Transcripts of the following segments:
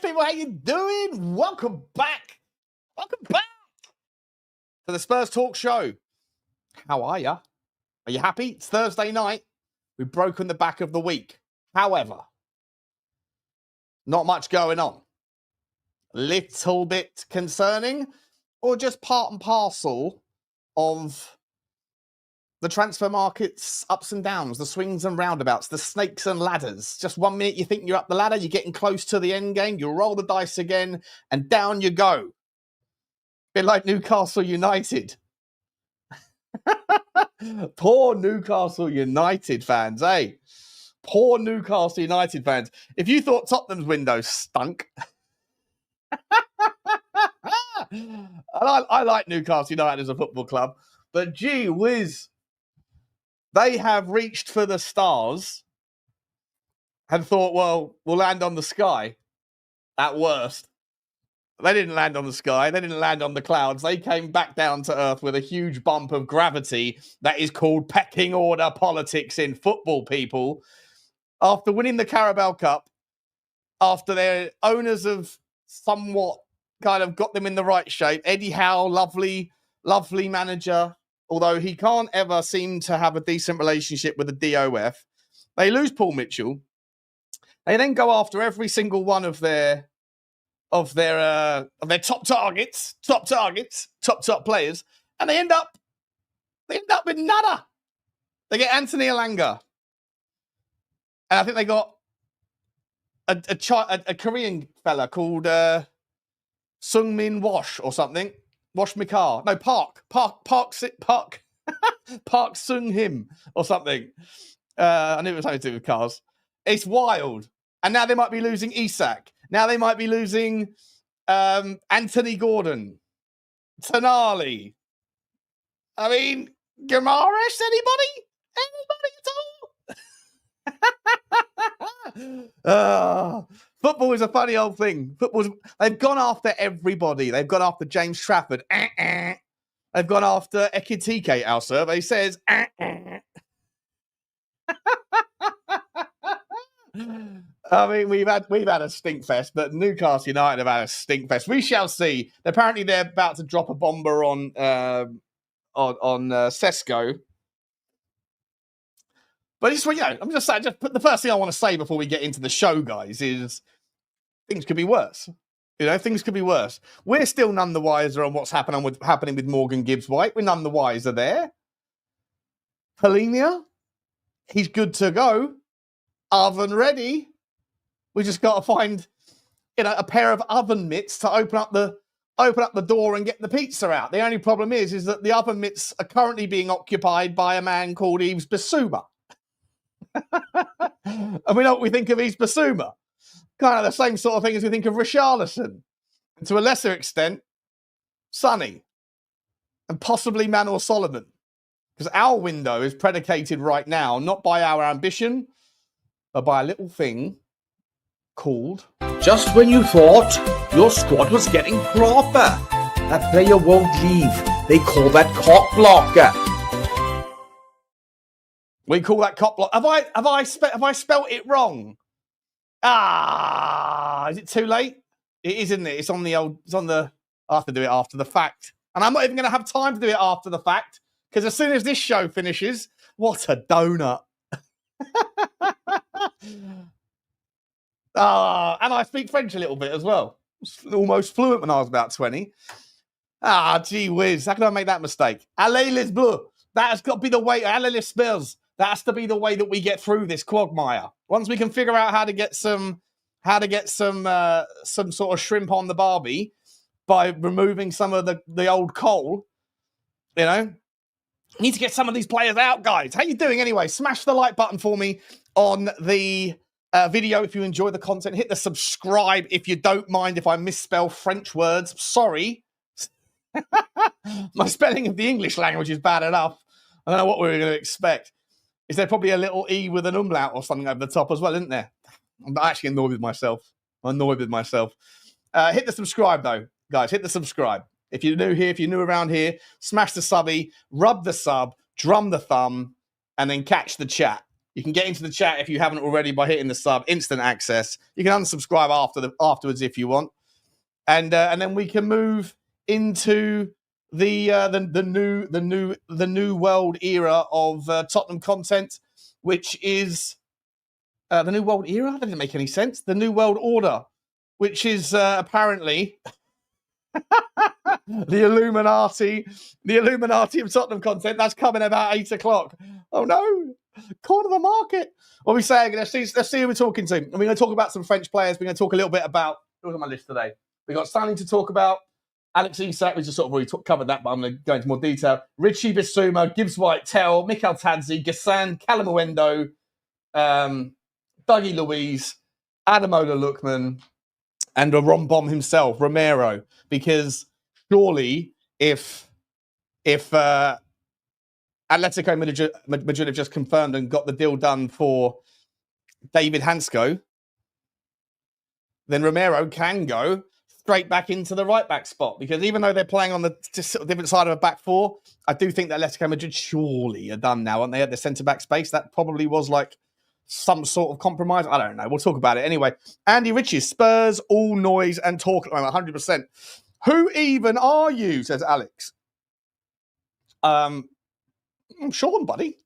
people. How you doing? Welcome back. Welcome back to the Spurs Talk Show. How are you? Are you happy? It's Thursday night. We've broken the back of the week. However, not much going on. Little bit concerning, or just part and parcel of the transfer market's ups and downs, the swings and roundabouts, the snakes and ladders. Just 1 minute you think you're up the ladder, you're getting close to the end game, you roll the dice again, and down you go. Bit like Newcastle United. Poor Newcastle United fans, eh? Poor Newcastle United fans. If you thought Tottenham's window stunk... I like Newcastle United as a football club, but gee whiz, they have reached for the stars and thought, well, we'll land on the sky at worst. They didn't land on the sky. They didn't land on the clouds. They came back down to earth with a huge bump of gravity that is called pecking order politics in football, people. After winning the Carabao Cup, after their owners have somewhat kind of got them in the right shape, Eddie Howe, lovely manager, although he can't ever seem to have a decent relationship with the DOF. They lose Paul Mitchell. They then go after every single one of their top targets, top players, and they end up with nada. They get Anthony Elanga, and I think they got a Korean fella called Heung Min or something. Wash my car. No, Park Sung Him or something. I knew it was something to do with cars. It's wild. And now they might be losing Isak. Now they might be losing Anthony Gordon. Tonali. I mean, Guimaraes, anybody? Anybody at all? Football is a funny old thing. They've gone after everybody. They've gone after James Trafford. They've gone after Ekitike, our survey says. I mean, we've had a stink fest, but Newcastle United have had a stink fest. We shall see. Apparently, they're about to drop a bomber on Sesko. But it's, I'm just saying. The first thing I want to say before we get into the show, guys, is things could be worse. Things could be worse. We're still none the wiser on what's happening with Morgan Gibbs-White. We're none the wiser there. Polina, he's good to go. Oven ready. We just got to find, a pair of oven mitts to open up the door and get the pizza out. The only problem is that the oven mitts are currently being occupied by a man called Yves Bissouma. And we know what we think of Yves Bissouma. Kind of the same sort of thing as we think of Richarlison. And to a lesser extent, Sonny. And possibly Manuel Solomon. Because our window is predicated right now, not by our ambition, but by a little thing called... Just when you thought your squad was getting proper, that player won't leave. They call that cock blocker. We call that cock block. Have I spelt it wrong? Is it too late? It is, isn't it? It's on the. I have to do it after the fact, and I'm not even going to have time to do it after the fact because as soon as this show finishes, what a donut! And I speak French a little bit as well. Almost fluent when I was about 20. Gee whiz! How can I make that mistake? Allez les Bleus! That has got to be the way. Allez les Spurs! That has to be the way that we get through this quagmire. Once we can figure out how to get some sort of shrimp on the barbie by removing some of the old coal, need to get some of these players out, guys. How you doing anyway? Smash the like button for me on the video if you enjoy the content. Hit the subscribe if you don't mind if I misspell French words. Sorry. My spelling of the English language is bad enough. I don't know what we were going to expect. Is there probably a little E with an umlaut or something over the top as well, isn't there? I'm actually annoyed with myself. Hit the subscribe, though, guys. Hit the subscribe. If you're new here, if you're new around here, smash the subby, rub the sub, drum the thumb, and then catch the chat. You can get into the chat if you haven't already by hitting the sub, instant access. You can unsubscribe afterwards if you want, and then we can move into the new world era of Tottenham content, which is the new world era. That didn't make any sense. The new world order, which is apparently the Illuminati of Tottenham content. That's coming about 8 o'clock. Oh no, corner the market. What are we saying? Let's see who we're talking to. And we're going to talk about some French players. We're going to talk a little bit about who's on my list today. We got something to talk about. Alex Isak, we just sort of already covered that, but I'm going to go into more detail. Richie Bissouma, Gibbs White, Tel, Mikel Tadzi, Gassan, Calamuendo, Dougie Luiz, Adamola Lookman, and a Rombom himself, Romero. Because surely if Atletico Madrid have just confirmed and got the deal done for David Hansko, then Romero can go straight back into the right-back spot. Because even though they're playing on the different side of a back four, I do think that Atletico Madrid surely are done now, aren't they, at the centre-back space? That probably was like some sort of compromise. I don't know. We'll talk about it. Anyway, Andy Riches, Spurs, all noise and talk at the moment, 100%. Who even are you, says Alex. I'm Sean, buddy.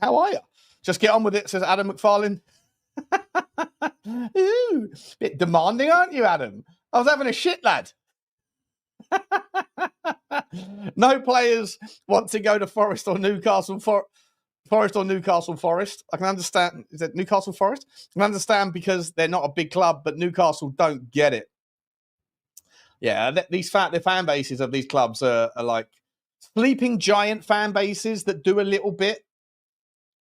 How are you? Just get on with it, says Adam McFarlane. Ooh, bit demanding, aren't you, Adam? I was having a shit, lad. No players want to go to Forest or Newcastle Forest or Newcastle Forest. I can understand. Is it Newcastle Forest? I can understand because they're not a big club, but Newcastle don't get it. Yeah, the fan bases of these clubs are like sleeping giant fan bases that do a little bit,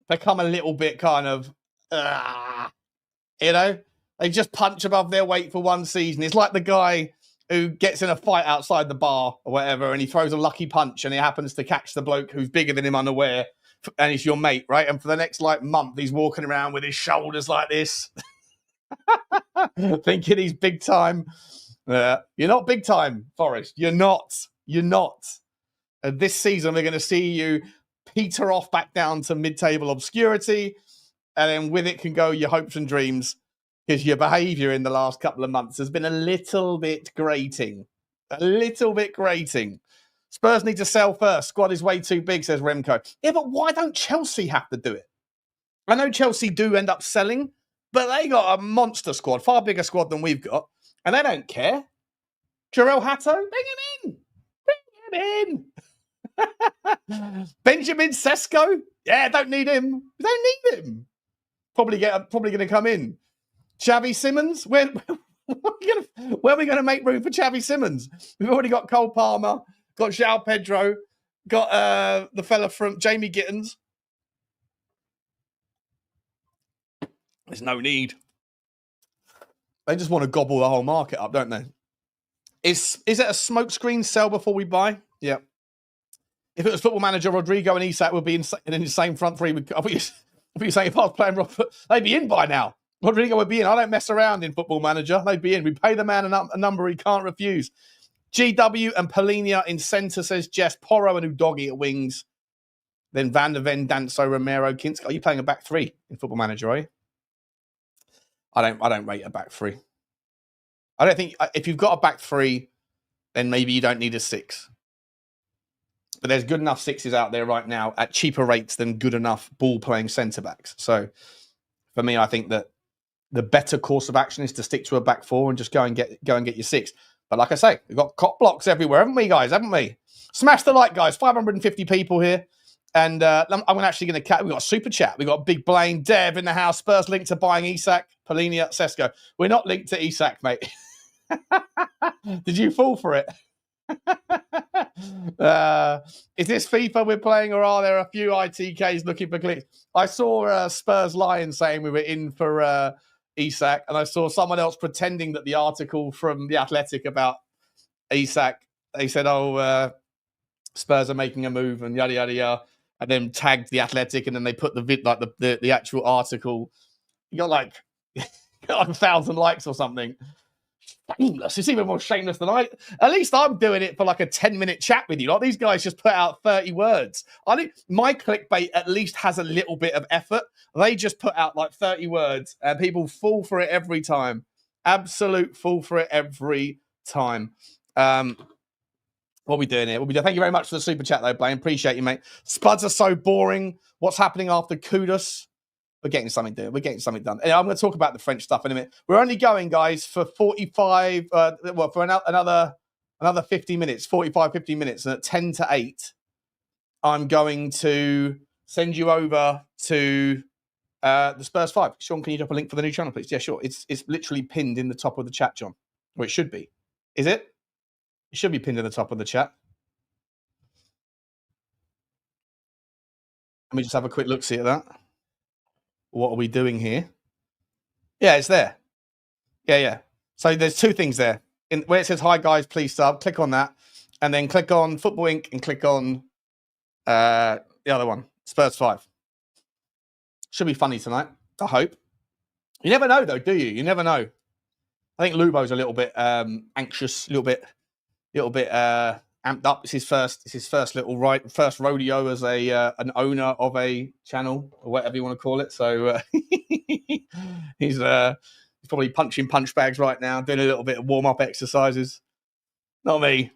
become a little bit kind of, they just punch above their weight for one season. It's like the guy who gets in a fight outside the bar or whatever, and he throws a lucky punch, and he happens to catch the bloke who's bigger than him unaware, and he's your mate, right? And for the next month, he's walking around with his shoulders like this, thinking he's big time. You're not big time, Forest. You're not. This season, we're going to see you peter off back down to mid-table obscurity, and then with it can go your hopes and dreams, because your behaviour in the last couple of months has been a little bit grating. Spurs need to sell first. Squad is way too big, says Remco. Yeah, but why don't Chelsea have to do it? I know Chelsea do end up selling, but they got a monster squad, far bigger squad than we've got, and they don't care. Jarell Hatto, bring him in. Benjamin Sesko, yeah, don't need him. We don't need him. Probably going to come in. Xavi Simons, where are we going to make room for Xavi Simons? We've already got Cole Palmer, got João Pedro, got the fella from Jamie Gittins. There's no need. They just want to gobble the whole market up, don't they? Is it a smokescreen sell before we buy? Yeah. If it was Football Manager, Rodrigo and Isak would be in the same front three. I thought you were saying if I was playing Robert, they'd be in by now. Rodrigo would be in. I don't mess around in Football Manager. They'd be in. We pay the man a number he can't refuse. GW and Polinia in centre, says Jess. Porro and Udogie at wings. Then Van der Ven, Danso, Romero, Kinsky. Are you playing a back three in Football Manager, are you? I don't rate a back three. I don't think if you've got a back three, then maybe you don't need a six. But there's good enough sixes out there right now at cheaper rates than good enough ball-playing centre-backs. So for me, I think that the better course of action is to stick to a back four and just go and get your six. But like I say, we've got cop blocks everywhere, haven't we, guys? Haven't we? Smash the like, guys. 550 people here. And I'm actually going to... We've got a super chat. We've got Big Blaine, Dev in the house. Spurs linked to buying Isak, Polinia, Sesko. We're not linked to Isak, mate. Did you fall for it? Is this FIFA we're playing, or are there a few ITKs looking for clicks? I saw Spurs Lion saying we were in for Isak, and I saw someone else pretending that the article from The Athletic about Isak, they said, Spurs are making a move and yada, yada, yada, and then tagged The Athletic, and then they put the actual article. You got like 1,000 likes or something. shameless. It's even more shameless than I. At least I'm doing it for like a 10-minute chat with you. Like these guys just put out 30 words. I think my clickbait at least has a little bit of effort. They just put out like 30 words and people fall for it every time. Absolute fall for it every time. What are we doing here? Thank you very much for the super chat though, Blaine. Appreciate you, mate. Spuds are so boring. What's happening after Kudos? We're getting something done. We're getting something done. And I'm going to talk about the French stuff in a minute. We're only going, guys, for 45, for another 50 minutes, 45, 50 minutes. And at 10 to 8, I'm going to send you over to the Spurs 5. Sean, can you drop a link for the new channel, please? Yeah, sure. It's literally pinned in the top of the chat, John. Or it should be. Is it? It should be pinned in the top of the chat. Let me just have a quick look-see at that. What are we doing here? Yeah, it's there. Yeah. So there's two things there. Where it says, hi, guys, please sub, click on that. And then click on Football Inc. and click on the other one, Spurs 5. Should be funny tonight, I hope. You never know, though, do you? You never know. I think Lubo's a little bit anxious, a little bit amped up. It's his first first rodeo as an owner of a channel or whatever you want to call it. So he's probably punching punch bags right now, doing a little bit of warm up exercises. Not me.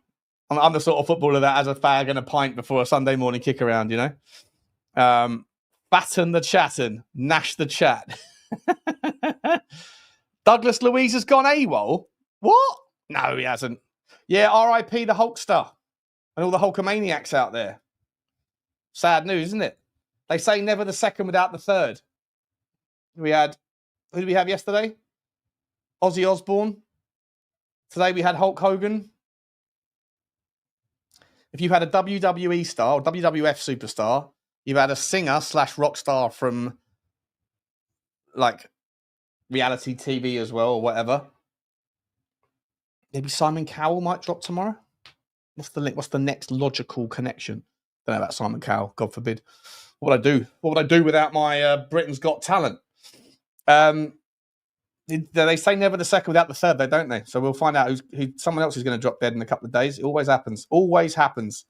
I'm the sort of footballer that has a fag and a pint before a Sunday morning kick around. You know, batten the chatting, Nash the chat. Douglas Luiz has gone AWOL. What? No, he hasn't. Yeah, R.I.P. the Hulkster and all the Hulkamaniacs out there. Sad news, isn't it? They say never the second without the third. Who did we have yesterday? Ozzy Osbourne. Today we had Hulk Hogan. If you've had a WWE star or WWF superstar, you've had a singer / rock star from like reality TV as well or whatever. Maybe Simon Cowell might drop tomorrow. What's the link? What's the next logical connection? Don't know about Simon Cowell. God forbid. What would I do? What would I do without my Britain's Got Talent? They say never the second without the third, though, don't they? So we'll find out who someone else is going to drop dead in a couple of days. It always happens. Always happens.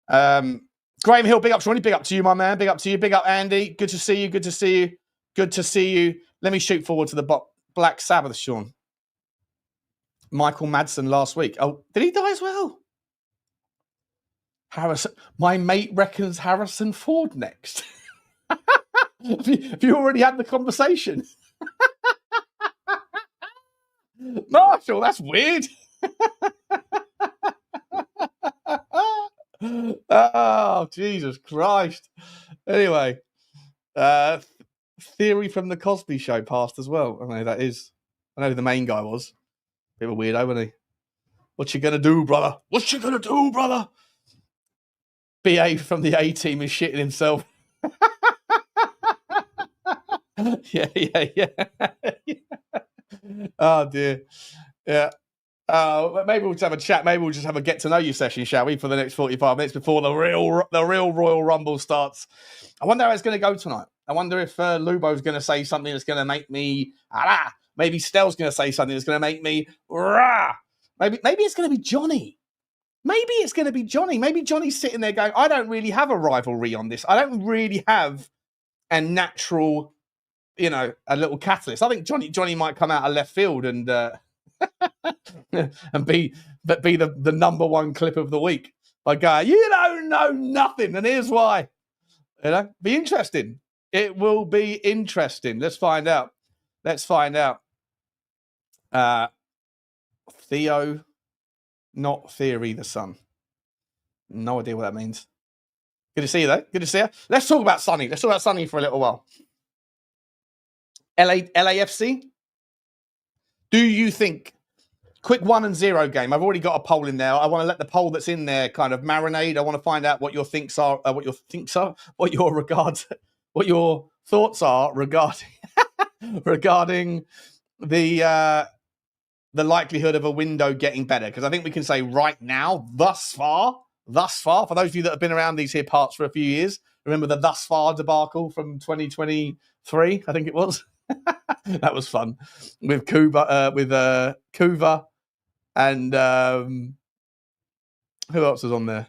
Graham Hill, big up, Shawnee. Big up to you, my man. Big up to you. Big up, Andy. Good to see you. Good to see you. Good to see you. Let me shoot forward to the Black Sabbath, Sean. Michael Maddison last week. Oh, did he die as well? Harrison. My mate reckons Harrison Ford next. Have you already had the conversation? Marshall, that's weird. Oh, Jesus Christ. Anyway, Theory from the Cosby Show passed as well. I know that is. I know who the main guy was. Bit of a weirdo, wasn't he? What you gonna do, brother? What you gonna do, brother? BA from the A-Team is shitting himself. Yeah. Oh, dear. Yeah. Maybe we'll just have a chat. Maybe we'll just have a get-to-know-you session, shall we, for the next 45 minutes before the real Royal Rumble starts. I wonder how it's going to go tonight. I wonder if Lubo's going to say something that's going to make me... Maybe Stell's going to say something that's going to make me... Maybe it's going to be Johnny. Maybe Johnny's sitting there going, I don't really have a rivalry on this. I don't really have a natural, a little catalyst. I think Johnny might come out of left field and and be the number one clip of the week by guy. You don't know nothing, and here's why. Be interesting. It will be interesting. Let's find out. Theo, not Theory, the son. No idea what that means. Good to see you, though. Good to see you. Let's talk about Sonny. For a little while. LAFC? Do you think... Quick 1-0 game. I've already got a poll in there. I want to let the poll that's in there kind of marinate. I want to find out what your thoughts are regarding the likelihood of a window getting better. Because I think we can say right now, thus far, for those of you that have been around these here parts for a few years, remember the thus far debacle from 2023, I think it was. That was fun with Kuba, Kuva, and who else was on there?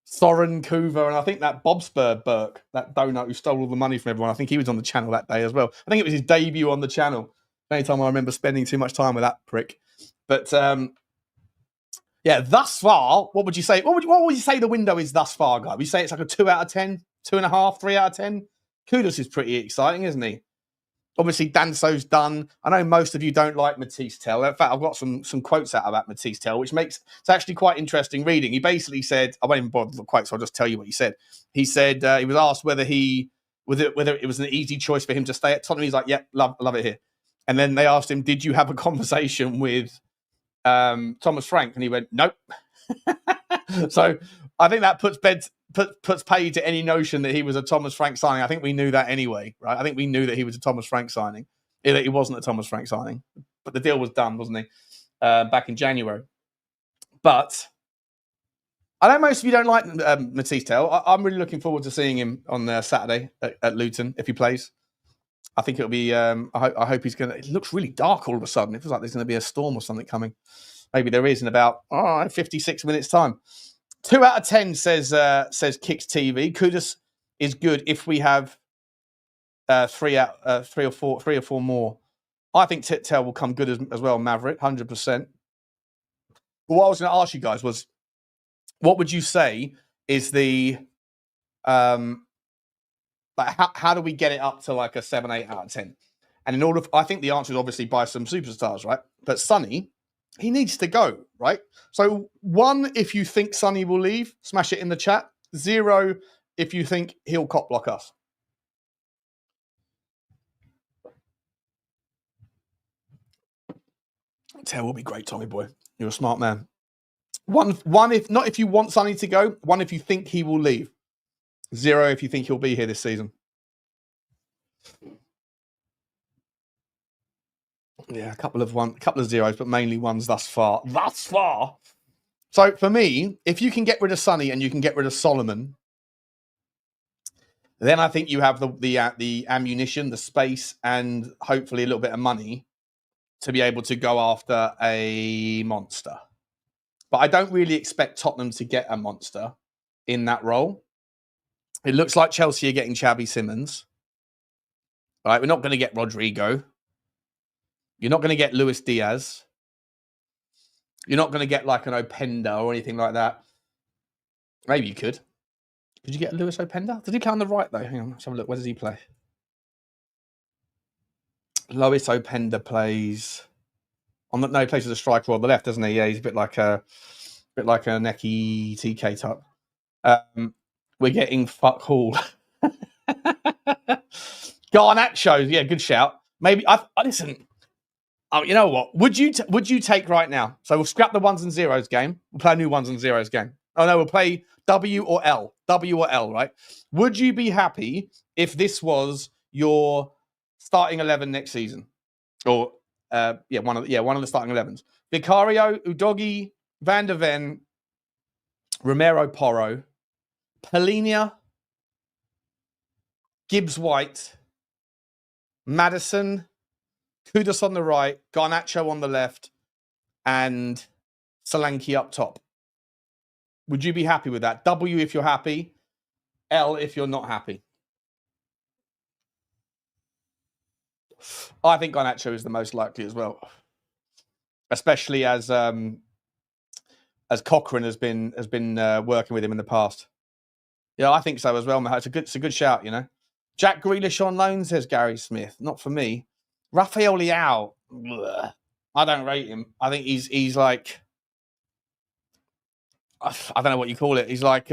Soren Kuva, and I think that Bobspur Burke, that donut who stole all the money from everyone. I think he was on the channel that day as well. I think it was his debut on the channel. Anytime I remember spending too much time with that prick. But yeah, thus far, what would you say? What would you say the window is thus far, guy? Would you say it's like a 2 out of 10, 2.5, 3 out of 10? Kudus is pretty exciting, isn't he? Obviously, Danso's done. I know most of you don't like Mathys Tel. In fact, I've got some quotes out about Mathys Tel, which makes it's actually quite interesting reading. He basically said, I won't even bother with the quotes, so I'll just tell you what he said. He said he was asked whether it was an easy choice for him to stay at Tottenham. He's like, yeah, love it here. And then they asked him, did you have a conversation with Thomas Frank? And he went, nope. So I think that puts paid to any notion that he was a Thomas Frank signing. I think we knew that anyway, right? I think we knew that he was a Thomas Frank signing. He wasn't a Thomas Frank signing, but the deal was done, wasn't he? Back in January. But I know most of you don't like Mathys Tel. I'm really looking forward to seeing him on Saturday at Luton if he plays. I think it'll be. I hope he's going to. It looks really dark all of a sudden. It feels like there's going to be a storm or something coming. Maybe there is in about 56 minutes' time. 2 out of 10 says Kicks TV. Kudus is good if we have three or four more. I think Tel will come good as well. Maverick, 100%. But what I was going to ask you guys was, what would you say is the like how do we get it up to like a 7, 8 out of 10? And I think the answer is obviously buy some superstars, right? But Sonny, he needs to go, right? So 1, if you think Sonny will leave, smash it in the chat. 0, if you think he'll cop block us. Tel will be great, Tommy boy. You're a smart man. 1, if not, if you want Sonny to go. 1, if you think he will leave. 0, if you think he'll be here this season. Yeah, a couple of zeros, but mainly ones thus far. Thus far. So for me, if you can get rid of Sonny and you can get rid of Solomon, then I think you have the ammunition, the space, and hopefully a little bit of money to be able to go after a monster. But I don't really expect Tottenham to get a monster in that role. It looks like Chelsea are getting Xavi Simons. All right, we're not going to get Rodrigo. You're not going to get Luis Diaz. You're not going to get like an Openda or anything like that. Maybe you could. Could you get Luis Openda? Does he play on the right, though? Hang on, let's have a look. Where does he play? Luis Openda plays... he plays as a striker on the left, doesn't he? Yeah, he's a bit like a Neki TK type. We're getting fuck all. Garnacho, yeah, good shout. Maybe listen. Oh, you know what? Would you take right now? So we'll scrap the 1s and 0s game. We'll play a new 1s and 0s game. Oh no, we'll play W or L. W or L, right? Would you be happy if this was your starting 11 next season? Or one of the starting 11s. Vicario, Udogie, Van der Ven, Romero, Porro, Polinia, Gibbs White, Maddison, Kudus on the right, Garnacho on the left, and Solanke up top. Would you be happy with that? W if you're happy, L if you're not happy. I think Garnacho is the most likely as well, especially as Cochrane has been working with him in the past. Yeah, I think so as well, Matt. It's a good shout, you know. Jack Grealish on loan, says Gary Smith. Not for me. Rafael Leao. Bleh. I don't rate him. I think he's like, I don't know what you call it. He's like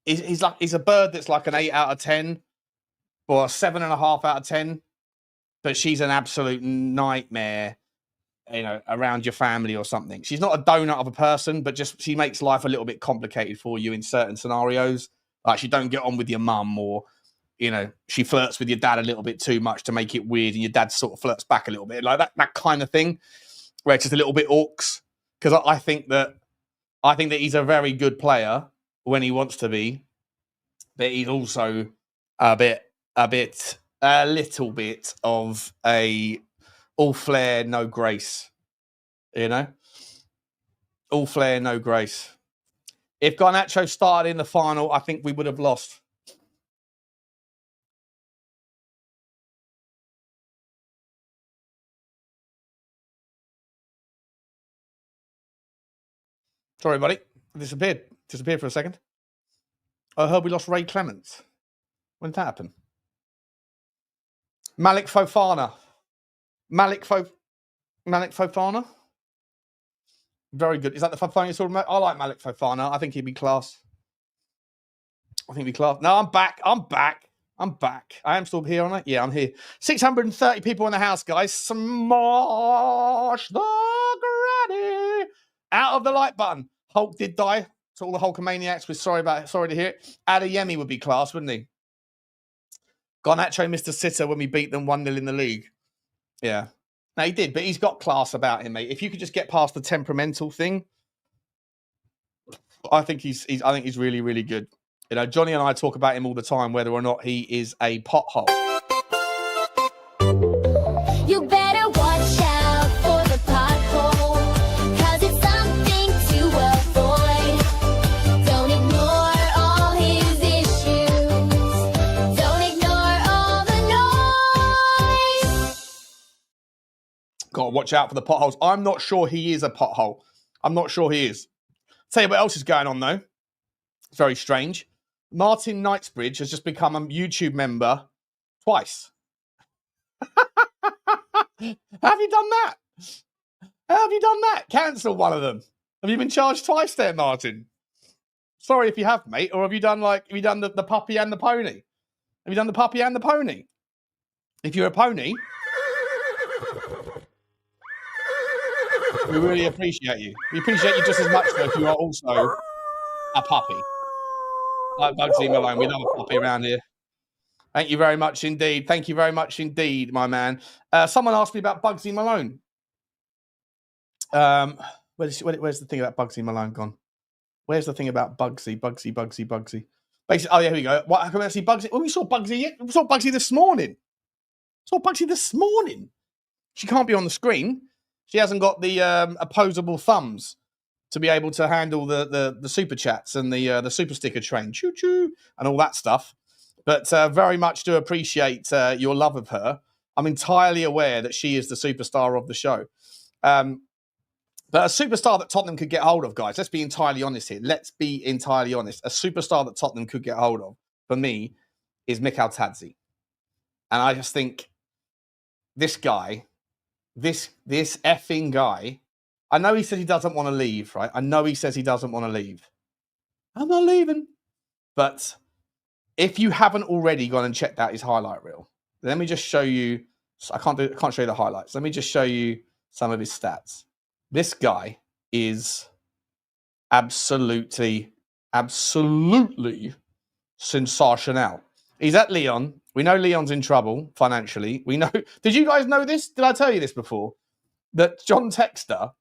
he's a bird that's like an 8 out of 10 or a 7.5 out of 10, but she's an absolute nightmare, you know, around your family or something. She's not a donut of a person, but just she makes life a little bit complicated for you in certain scenarios. Like she don't get on with your mum, or you know, she flirts with your dad a little bit too much to make it weird, and your dad sort of flirts back a little bit, like that kind of thing, where it's just a little bit orcs. Because I think that he's a very good player when he wants to be, but he's also a bit a little bit of a all flair, no grace. You know? All flair, no grace. If Garnacho started in the final, I think we would have lost. Sorry, buddy. Disappeared for a second. I heard we lost Ray Clements. When did that happen? Malik Fofana. Malik Fofana? Very good. Is that the Fofana you're talking about? I like Malik Fofana. I think he'd be class. No, I'm back. I am still here, aren't I? Yeah, I'm here. 630 people in the house, guys. Smash the granny out of the like button. Hulk did die. To all the Hulkamaniacs, we're sorry to hear it. Adeyemi would be class, wouldn't he? Garnacho missed a sitter when we beat them 1-0 in the league. Yeah. No, he did, but he's got class about him, mate. If you could just get past the temperamental thing, I think he's really, really good. You know, Johnny and I talk about him all the time, whether or not he is a pothole. You better watch out for the pothole, 'cause it's something to avoid. Don't ignore all his issues. Don't ignore all the noise. Got to watch out for the potholes. I'm not sure he is a pothole. I'm not sure he is. Tell you what else is going on, though. It's very strange. Martin Knightsbridge has just become a YouTube member twice. How have you done that? Cancel one of them. Have you been charged twice there, Martin? Sorry if you have, mate. Or have you done the puppy and the pony? Have you done the puppy and the pony? If you're a pony, we really appreciate you. We appreciate you just as much though if you are also a puppy. Like Bugsy Malone. We love a puppy around here. Thank you very much indeed. Thank you very much indeed, my man. Someone asked me about Bugsy Malone. Where's the thing about Bugsy Malone gone? Where's the thing about Bugsy? Basically, oh, yeah, here we go. What? How can I see Bugsy? Well, we saw Bugsy this morning. She can't be on the screen. She hasn't got the opposable thumbs to be able to handle the super chats and the super sticker train, choo choo, and all that stuff. But very much do appreciate your love of her. I'm entirely aware that she is the superstar of the show. But a superstar that Tottenham could get hold of, guys, let's be entirely honest here. A superstar that Tottenham could get hold of, for me, is Mikel Tadzi. And I just think this guy, this effing guy, I know he says he doesn't want to leave, right? I'm not leaving. But if you haven't already gone and checked out his highlight reel, let me just show you. I can't show you the highlights. Let me just show you some of his stats. This guy is absolutely sensational. He's at Lyon. We know Lyon's in trouble financially. We know. Did you guys know this? Did I tell you this before? That John Textor,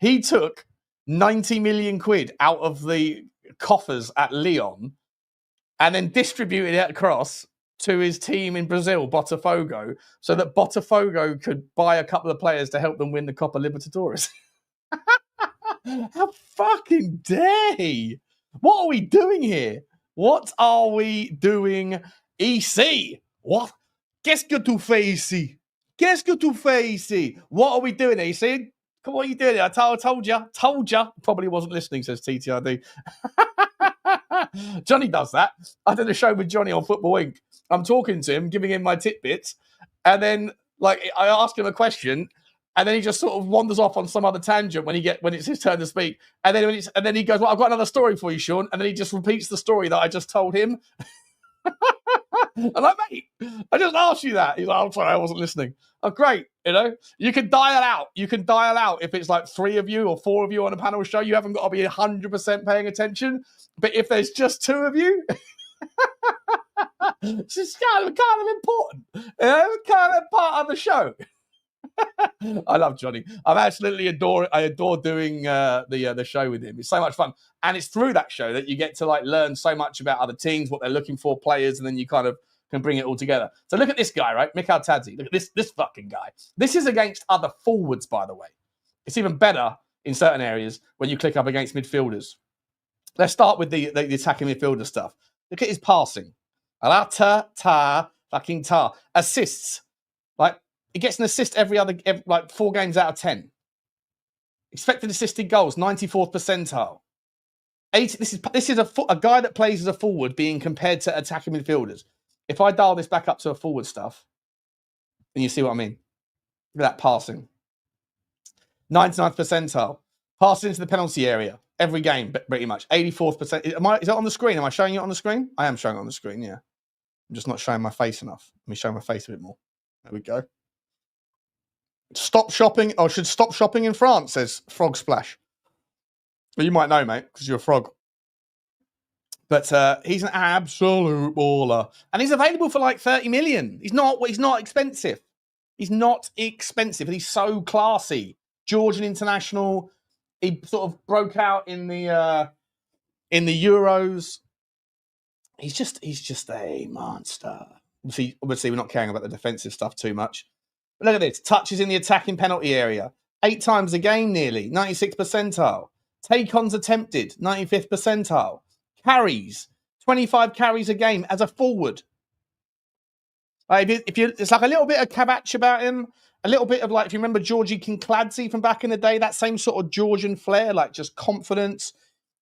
he took 90 million quid out of the coffers at Lyon and then distributed it across to his team in Brazil, Botafogo, so that Botafogo could buy a couple of players to help them win the Copa Libertadores. How fucking dare he? What are we doing here? What are we doing, EC? What? Qu'est-ce que tu fais ici? What are we doing, EC? Come on, what are you doing? I told you. Probably wasn't listening, says TTRD. Johnny does that. I did a show with Johnny on Football Inc. I'm talking to him, giving him my tidbits, and then I ask him a question, and then he just sort of wanders off on some other tangent when it's his turn to speak, and then he goes, "Well, I've got another story for you, Sean," and then he just repeats the story that I just told him. I'm like, mate, I just asked you that. He's like, I'm sorry, I wasn't listening. Oh, great. You can dial out. If it's like 3 of you or 4 of you on a panel show, you haven't got to be 100% paying attention. But if there's just 2 of you, it's just kind of important. It's kind of part of the show. I love Johnny. I adore doing the show with him. It's so much fun, and it's through that show that you get to like learn so much about other teams, what they're looking for, players, and then you kind of can bring it all together. So look at this guy, right? Michael Tadzi. Look at this fucking guy. This is against other forwards, by the way. It's even better in certain areas when you click up against midfielders. Let's start with the attacking midfielder stuff. Look at his passing. Fucking tar. Assists. Like, he gets an assist every 4 games out of 10. Expected assisted goals, 94th percentile. This is a guy that plays as a forward being compared to attacking midfielders. If I dial this back up to a forward stuff, then you see what I mean. Look at that passing. 99th percentile. Passing into the penalty area. Every game, pretty much. 84th%. Is that on the screen? Am I showing it on the screen? I am showing it on the screen, yeah. I'm just not showing my face enough. Let me show my face a bit more. There we go. Stop shopping, or should stop shopping in France, says Frog Splash. Well, you might know, mate, because you're a frog. But he's an absolute baller. And he's available for like 30 million. He's not expensive. He's not expensive. And he's so classy. Georgian international. He sort of broke out in the Euros. He's just a monster. Obviously, we're not caring about the defensive stuff too much. But look at this. Touches in the attacking penalty area. 8 times a game nearly. 96th percentile. Take-ons attempted. 95th percentile. Carries. 25 carries a game as a forward. It's like a little bit of Cavach about him. A little bit of like, if you remember Georgie Kinkladze from back in the day, that same sort of Georgian flair, like just confidence,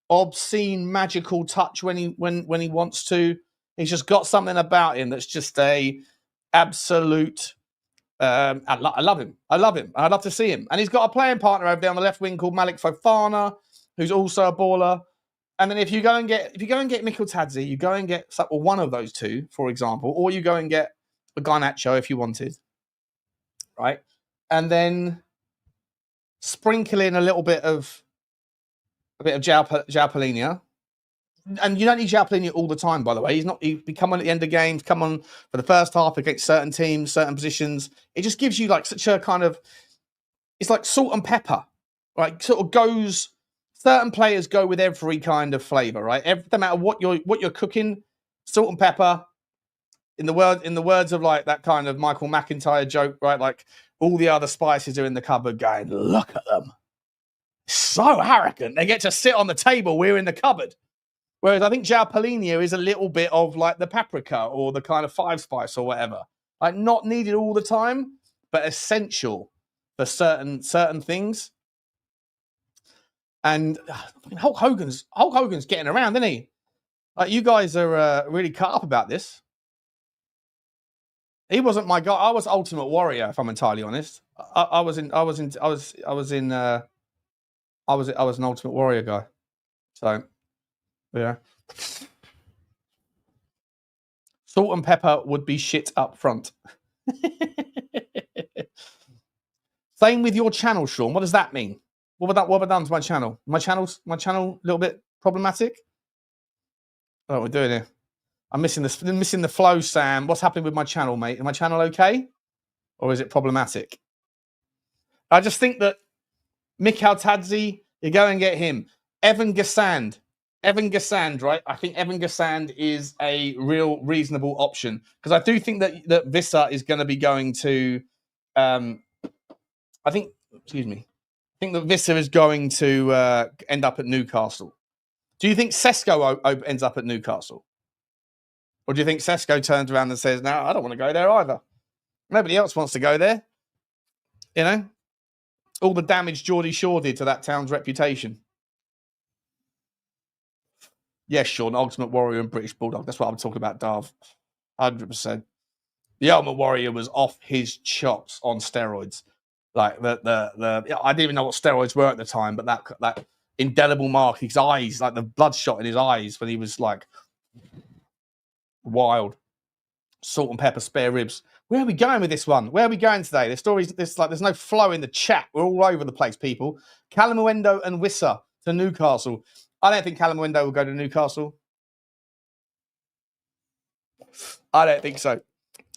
obscene, magical touch when he wants to. He's just got something about him that's just a absolute. I love him. I love him. I'd love to see him. And he's got a playing partner over there on the left wing called Malik Fofana, who's also a baller. And then if you go and get Michael Tadzi, you go and get one of those two, for example, or you go and get a Garnacho if you wanted. Right, and then sprinkle in a bit of João Palhinha, and you don't need João Palhinha all the time. By the way, he come on at the end of games, come on for the first half against certain teams, certain positions. It just gives you like such a kind of, it's like salt and pepper, right? Sort of goes. Certain players go with every kind of flavour, right? No matter what you're cooking, salt and pepper. In the words of like that kind of Michael McIntyre joke, right? Like all the other spices are in the cupboard going, look at them. So arrogant. They get to sit on the table. We're in the cupboard. Whereas I think João Palhinha is a little bit of like the paprika or the kind of 5 spice or whatever. Like not needed all the time, but essential for certain things. And Hulk Hogan's getting around, isn't he? Like you guys are really cut up about this. He wasn't my guy. I was Ultimate Warrior, if I'm entirely honest. I was an Ultimate Warrior guy. So, yeah. Salt and pepper would be shit up front. Same with your channel, Sean. What does that mean? What have I done to my channel? My channel a little bit problematic. What are we doing here? I'm missing the flow, Sam. What's happening with my channel, mate? Is my channel okay? Or is it problematic? I just think that Michael Tadzi, you go and get him. Evan Gassand, right? I think Evan Gassand is a real reasonable option. Because I do think that Vissa is going to be going to... I think that Vissa is going to end up at Newcastle. Do you think Sesko ends up at Newcastle? Or do you think Sesko turns around and says, no, I don't want to go there either. Nobody else wants to go there. You know? All the damage Geordie Shaw did to that town's reputation. Yes, Sean, Ultimate Warrior and British Bulldog. That's what I'm talking about, Darv. 100%. The Ultimate Warrior was off his chops on steroids. Like, I didn't even know what steroids were at the time, but that indelible mark, his eyes, like the bloodshot in his eyes when he was like... wild. Salt and pepper spare ribs. Where are we going with this one? Where are we going today? There's no flow in the chat. We're all over the place, people. Calamuendo and Wissa to Newcastle. I don't think Calamuendo will go to Newcastle. I don't think so.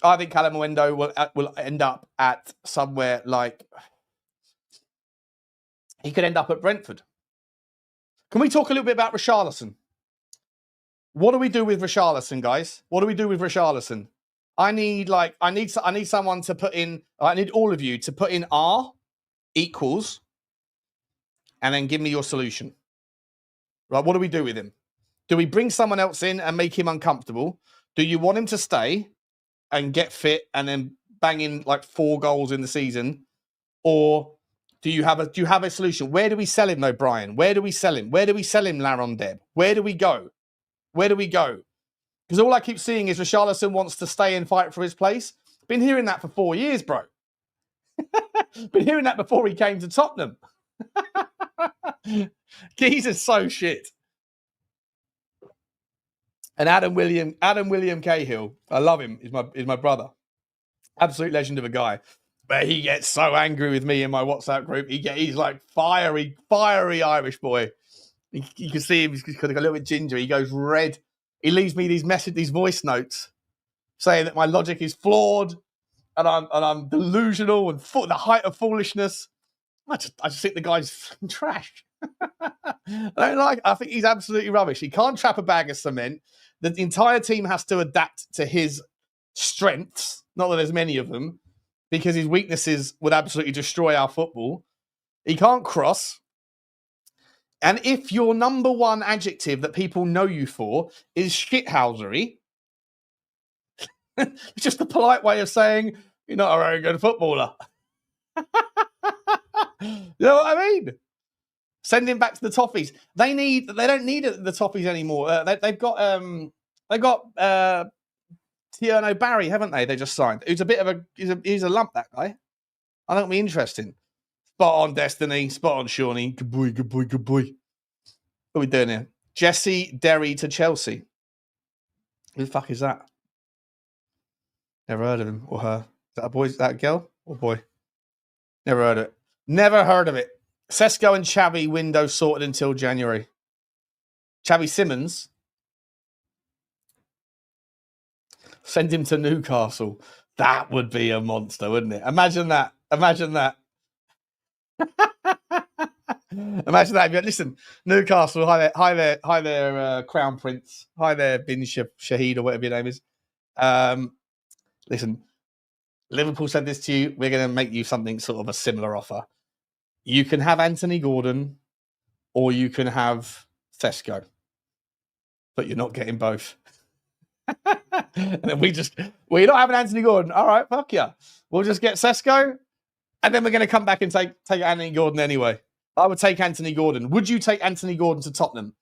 I think Calamuendo will end up at somewhere like... He could end up at Brentford. Can we talk a little bit about Richarlison? What do we do with Richarlison, guys? What do we do with Richarlison? I need someone to put in... I need all of you to put in R equals and then give me your solution. Right, what do we do with him? Do we bring someone else in and make him uncomfortable? Do you want him to stay and get fit and then bang in like 4 goals in the season? Or do you have a solution? Where do we sell him though, Brian? Where do we sell him? Where do we sell him, Laron Deb? Where do we go? Where do we go? Because all I keep seeing is Richarlison wants to stay and fight for his place. Been hearing that for 4 years, bro. Been hearing that before he came to Tottenham. Keys is so shit. And Adam William Cahill, I love him. He's my brother. Absolute legend of a guy. But he gets so angry with me in my WhatsApp group. He's like fiery Irish boy. You can see him. He's got a little bit ginger. He goes red. He leaves me these voice notes saying that my logic is flawed and I'm delusional and the height of foolishness. I just think the guy's trash. I think he's absolutely rubbish. He can't trap a bag of cement. The entire team has to adapt to his strengths. Not that there's many of them, because his weaknesses would absolutely destroy our football. He can't cross. And if your number one adjective that people know you for is shithousery, it's just a polite way of saying you're not a very good footballer. You know what I mean? Send him back to the Toffees. They don't need the Toffees anymore. They've got Tierno Barry, haven't they? They just signed. He's a lump, that guy. I think it'll be interesting. Spot on, Destiny. Spot on, Shawnee. Good boy, good boy, good boy. What are we doing here? Jesse Derry to Chelsea. Who the fuck is that? Never heard of him or her. Is that a boy? Is that a girl or boy? Never heard of it. Never heard of it. Sesko and Xavi window sorted until January. Xavi Simmons. Send him to Newcastle. That would be a monster, wouldn't it? Imagine that. Imagine that. Imagine that. Listen, Newcastle, hi there, Crown Prince. Hi there, Bin Shahid, or whatever your name is. Listen, Liverpool said this to you. We're going to make you something sort of a similar offer. You can have Anthony Gordon or you can have Sesko. But you're not getting both. And then you're not having Anthony Gordon. All right, fuck yeah. We'll just get Sesko. And then we're going to come back and take Anthony Gordon anyway. I would take Anthony Gordon. Would you take Anthony Gordon to Tottenham?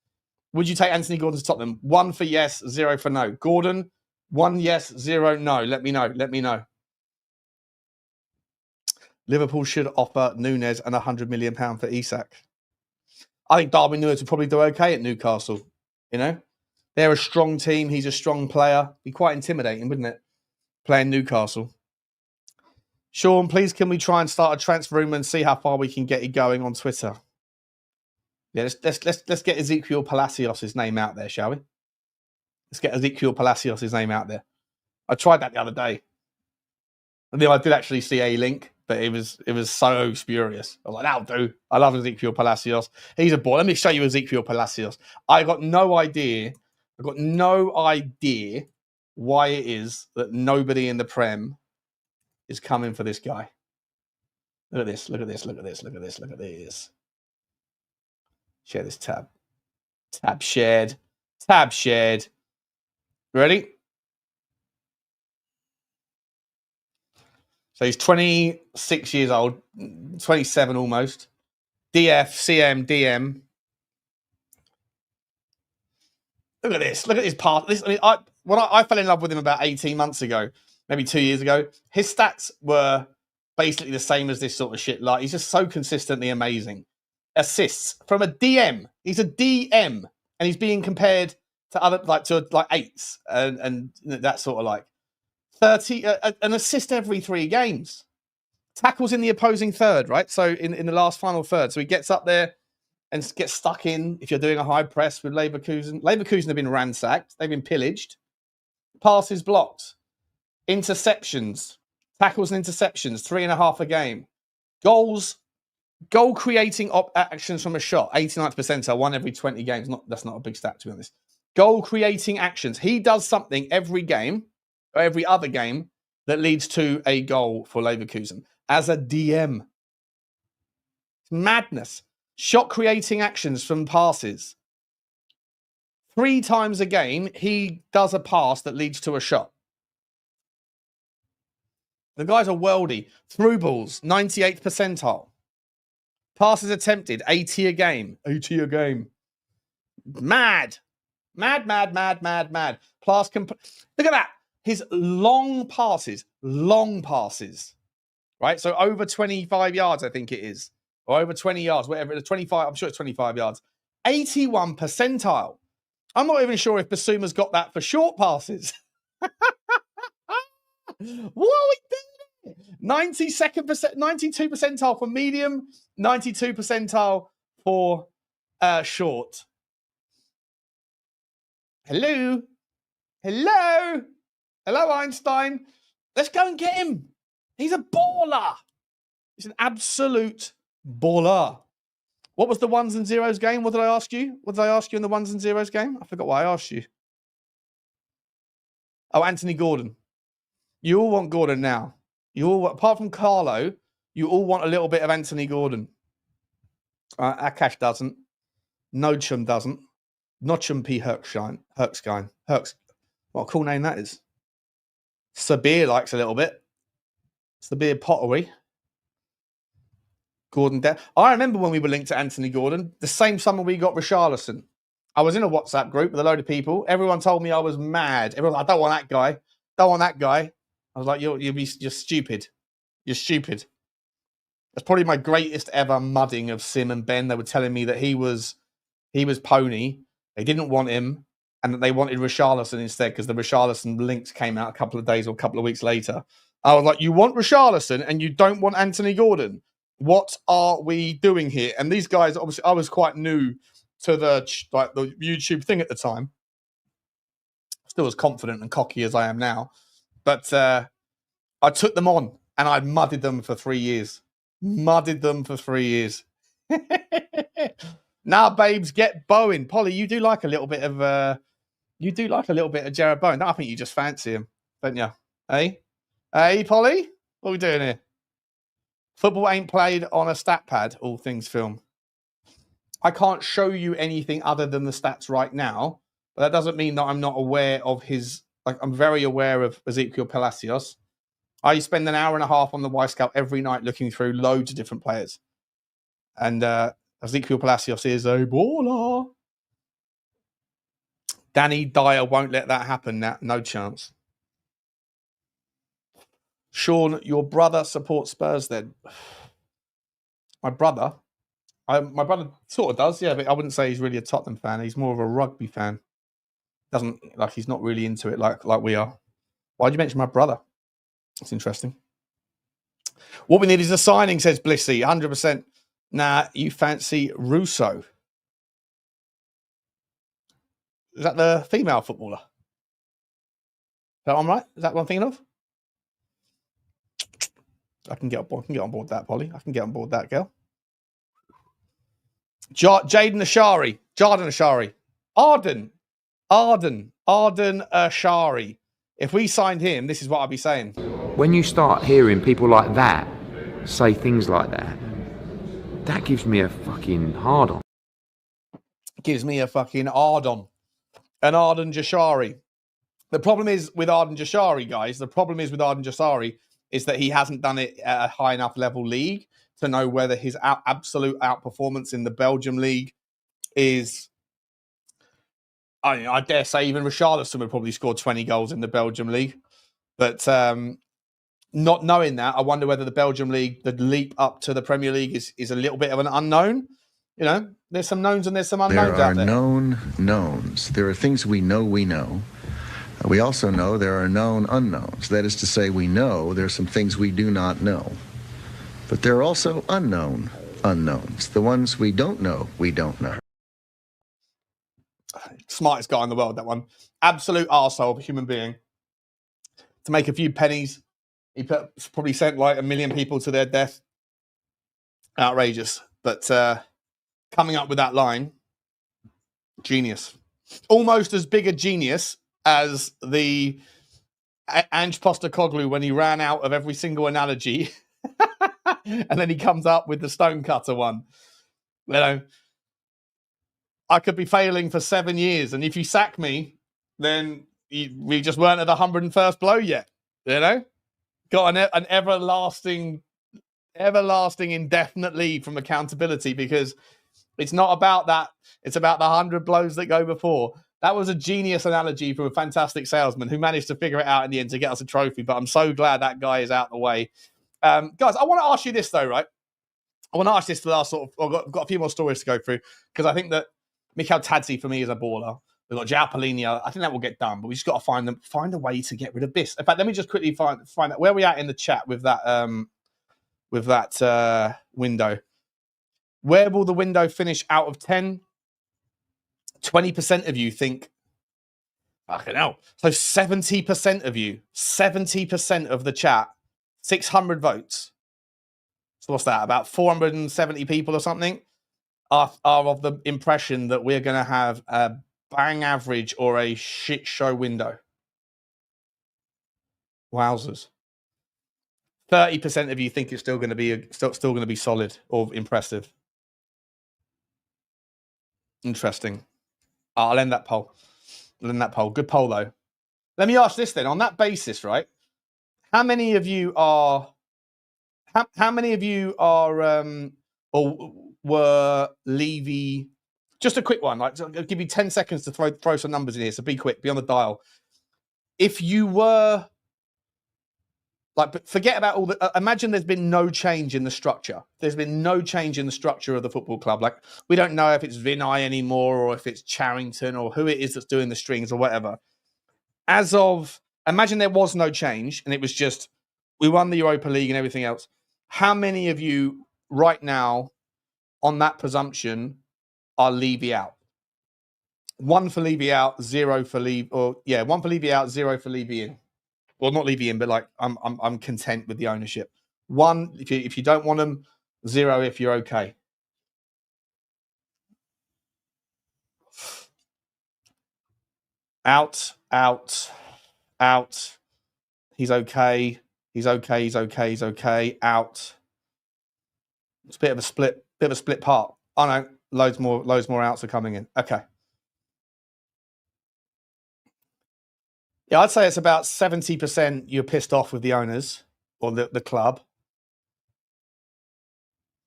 Would you take Anthony Gordon to Tottenham? 1 for yes, 0 for no. Gordon, 1 yes, 0 no. Let me know. Let me know. Liverpool should offer Núñez and £100 million for Isak. I think Darwin Núñez would probably do okay at Newcastle. You know, they're a strong team. He's a strong player. Be quite intimidating, wouldn't it? Playing Newcastle. Sean, please, can we try and start a transfer room and see how far we can get it going on Twitter? Yeah, let's get Exequiel Palacios' name out there, shall we? Let's get Exequiel Palacios' name out there. I tried that the other day. And then I did actually see a link, but it was so spurious. I was like, that'll do. I love Exequiel Palacios. He's a boy. Let me show you Exequiel Palacios. I got no idea why it is that nobody in the Prem is coming for this guy. Look at this. Look at this. Look at this. Look at this. Look at this. Share this tab. Tab shared. Tab shared. Ready? So he's 26 years old, 27 almost. DF, CM, DM. Look at this. Look at his path. I fell in love with him about 18 months ago, maybe 2 years ago. His stats were basically the same as this sort of shit. Like, he's just so consistently amazing. Assists from a DM. He's a DM, and he's being compared to other to eights and that sort of like 30 an assist every 3 games. Tackles in the opposing third, right? So in the last final third, so he gets up there and gets stuck in. If you're doing a high press with Leverkusen have been ransacked. They've been pillaged. Passes blocked. interceptions, tackles and interceptions, 3.5 a game. Goal creating actions from a shot, 89th percentile, 1 every 20 games. That's not a big stat, to be honest. Goal creating actions. He does something every game, or every other game, that leads to a goal for Leverkusen as a DM. It's madness. Shot creating actions from passes. 3 times a game, he does a pass that leads to a shot. The guy's a worldie. Through balls, 98th percentile. Passes attempted, 80 a game. 80 a game. Mad. Mad. Look at that. His long passes, right? So over 25 yards, I think it is. Or over 20 yards, whatever. 25, I'm sure it's 25 yards. 81 percentile. I'm not even sure if Bissouma's got that for short passes. What are we doing? 92 percentile for medium, 92 percentile for short. Hello, Einstein. Let's go and get him. He's a baller. He's an absolute baller. What was the 1s and 0s game? What did I ask you? What did I ask you in the 1s and 0s game? I forgot what I asked you. Oh, Anthony Gordon. You all want Gordon now. You all, apart from Carlo, you all want a little bit of Anthony Gordon. Akash doesn't. Nodchum doesn't. Notchum P. Herkstein. What a cool name that is. Sabir likes a little bit. Sabir Pottery. Gordon. I remember when we were linked to Anthony Gordon, the same summer we got Richarlison. I was in a WhatsApp group with a load of people. Everyone told me I was mad. Everyone was like, I don't want that guy. Don't want that guy. I was like, you're stupid. You're stupid. That's probably my greatest ever mudding of Sim and Ben. They were telling me that he was pony. They didn't want him, and that they wanted Richarlison instead because the Richarlison links came out a couple of days or a couple of weeks later. I was like, you want Richarlison and you don't want Anthony Gordon? What are we doing here? And these guys, obviously, I was quite new to the YouTube thing at the time. Still as confident and cocky as I am now. But I took them on and I mudded them for 3 years. Now, babes, get Bowen. Polly, you do like a little bit of Jared Bowen. I think you just fancy him, don't you? Hey, Polly, what are we doing here? Football ain't played on a stat pad. All things film. I can't show you anything other than the stats right now, but that doesn't mean that I'm not aware of his. Like, I'm very aware of Exequiel Palacios. I spend an hour and a half on the Y Scout every night looking through loads of different players. And Exequiel Palacios is a baller. Danny Dyer won't let that happen now. No chance. Sean, your brother supports Spurs then? My brother sort of does, yeah, but I wouldn't say he's really a Tottenham fan. He's more of a rugby fan. He's not really into it like we are. Why'd you mention my brother? That's interesting. What we need is a signing, says Blissy. 100%. Nah, you fancy Russo. Is that the female footballer? Is that one right? Is that what I'm thinking of? I can get on board that, Polly. I can get on board that, girl. Jaden Ashari. Arden Ashari. If we signed him, this is what I'd be saying. When you start hearing people like that say things like that, that gives me a fucking hard-on. Gives me a fucking hard-on. An Arden Jashari. The problem is with Arden Jashari, guys, is that he hasn't done it at a high enough level league to know whether his absolute outperformance in the Belgium league is... I dare say even Richarlison would probably score 20 goals in the Belgium league. But not knowing that, I wonder whether the Belgium league, the leap up to the Premier League is a little bit of an unknown. You know, there's some knowns and there's some unknowns out there. There are known knowns. There are things we know. We also know there are known unknowns. That is to say, we know there are some things we do not know. But there are also unknown unknowns. The ones we don't know, we don't know. Smartest guy in the world, that one. Absolute arsehole of a human being. to make a few pennies. He probably sent like 1 million people to their death. Outrageous. But coming up with that line, genius. Almost as big a genius as the Ange Postecoglou when he ran out of every single analogy. And then he comes up with the stonecutter one. You know, I could be failing for 7 years, and if you sack me, then we just weren't at the 101st blow yet. You know, got an everlasting indefinite leave from accountability, because it's not about that. It's about the 100 blows that go before. That was a genius analogy from a fantastic salesman who managed to figure it out in the end to get us a trophy. But I'm so glad that guy is out the way. Guys, I want to ask you this though, right? I want to ask this to the last sort of. I've got a few more stories to go through, because I think that Mikel Tadzi for me is a baller. We've got João Palhinha. I think that will get done, but we just got to find a way to get rid of Biss. In fact, let me just quickly find out where we at in the chat with that window. Where will the window finish out of 10? 20% of you think, fucking hell. So 70% of you, 70% of the chat, 600 votes. So what's that? About 470 people or something are of the impression that we're going to have a bang average or a shit show window. Wowzers. 30% of you think it's still going to be solid or impressive. Interesting. I'll end that poll. Good poll though. Let me ask this then. On that basis, right? How many of you are or were Levy? Just a quick one. Like, I'll give you 10 seconds to throw some numbers in here. So be quick. Be on the dial. If you were like, forget about all the. Imagine there's been no change in the structure. There's been no change in the structure of the football club. Like, we don't know if it's Vinay anymore, or if it's Charrington, or who it is that's doing the strings, or whatever. As of, imagine there was no change, and it was just we won the Europa League and everything else. How many of you right now, on that presumption, are Levy out? 1 for Levy out, 0 for Levy, 1 for Levy out, 0 for Levy in. Well, not Levy in, but like I'm content with the ownership. 1 if you don't want them, 0 if you're okay. Out. He's okay. Out. It's a bit of a split part. Oh no, loads more outs are coming in. Okay. Yeah, I'd say it's about 70% you're pissed off with the owners or the club.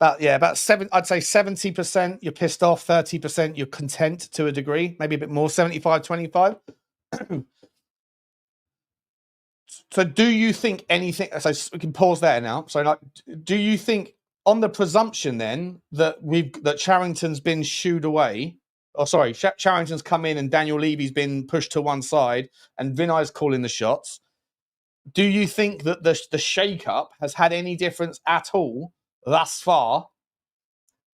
About 7. I'd say 70% you're pissed off, 30% you're content to a degree, maybe a bit more, 75-25. So do you think anything? So we can pause there now. So like, do you think on the presumption then that Charrington's been shooed away? Oh, sorry, Charrington's come in and Daniel Levy's been pushed to one side and Vinay's calling the shots. Do you think that the shake-up has had any difference at all thus far?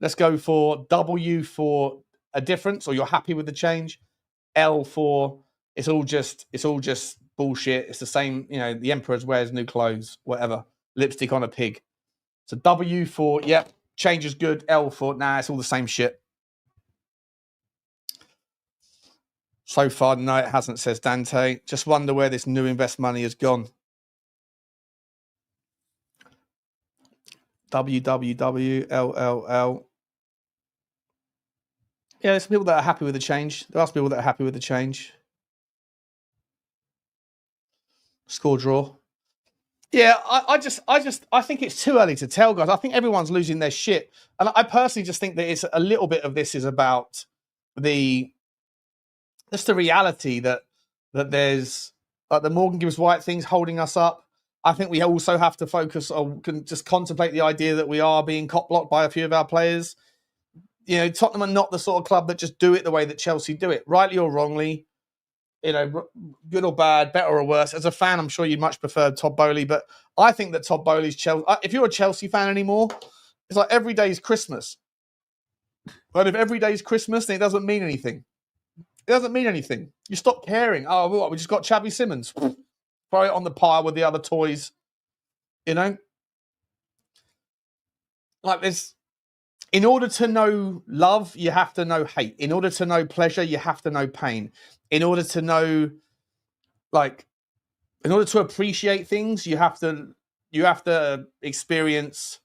Let's go for W for a difference, or you're happy with the change. L for it's all just bullshit. It's the same, the emperor wears new clothes, whatever. Lipstick on a pig. So W for, yep, change is good. L for, nah, it's all the same shit. So far, no, it hasn't, says Dante. Just wonder where this new invest money has gone. WWWLLL. Yeah, there's some people that are happy with the change. There are some people that are happy with the change. Score draw. Yeah, I think it's too early to tell, guys. I think everyone's losing their shit. And I personally just think that it's a little bit of this is about the reality that there's like the Morgan Gibbs White things holding us up. I think we also have to focus on just contemplate the idea that we are being cop blocked by a few of our players. Tottenham are not the sort of club that just do it the way that Chelsea do it, rightly or wrongly. Good or bad, better or worse. As a fan, I'm sure you'd much prefer Todd Boehly, but I think that Todd Boehly's Chelsea. If you're a Chelsea fan anymore, it's like every day's Christmas. But if every day's Christmas, then it doesn't mean anything. It doesn't mean anything. You stop caring. Oh, what? We just got Xavi Simons. Throw it on the pile with the other toys. You know? Like this. In order to know love, you have to know hate. In order to know pleasure, you have to know pain. In order to know, like, in order to appreciate things, you have to experience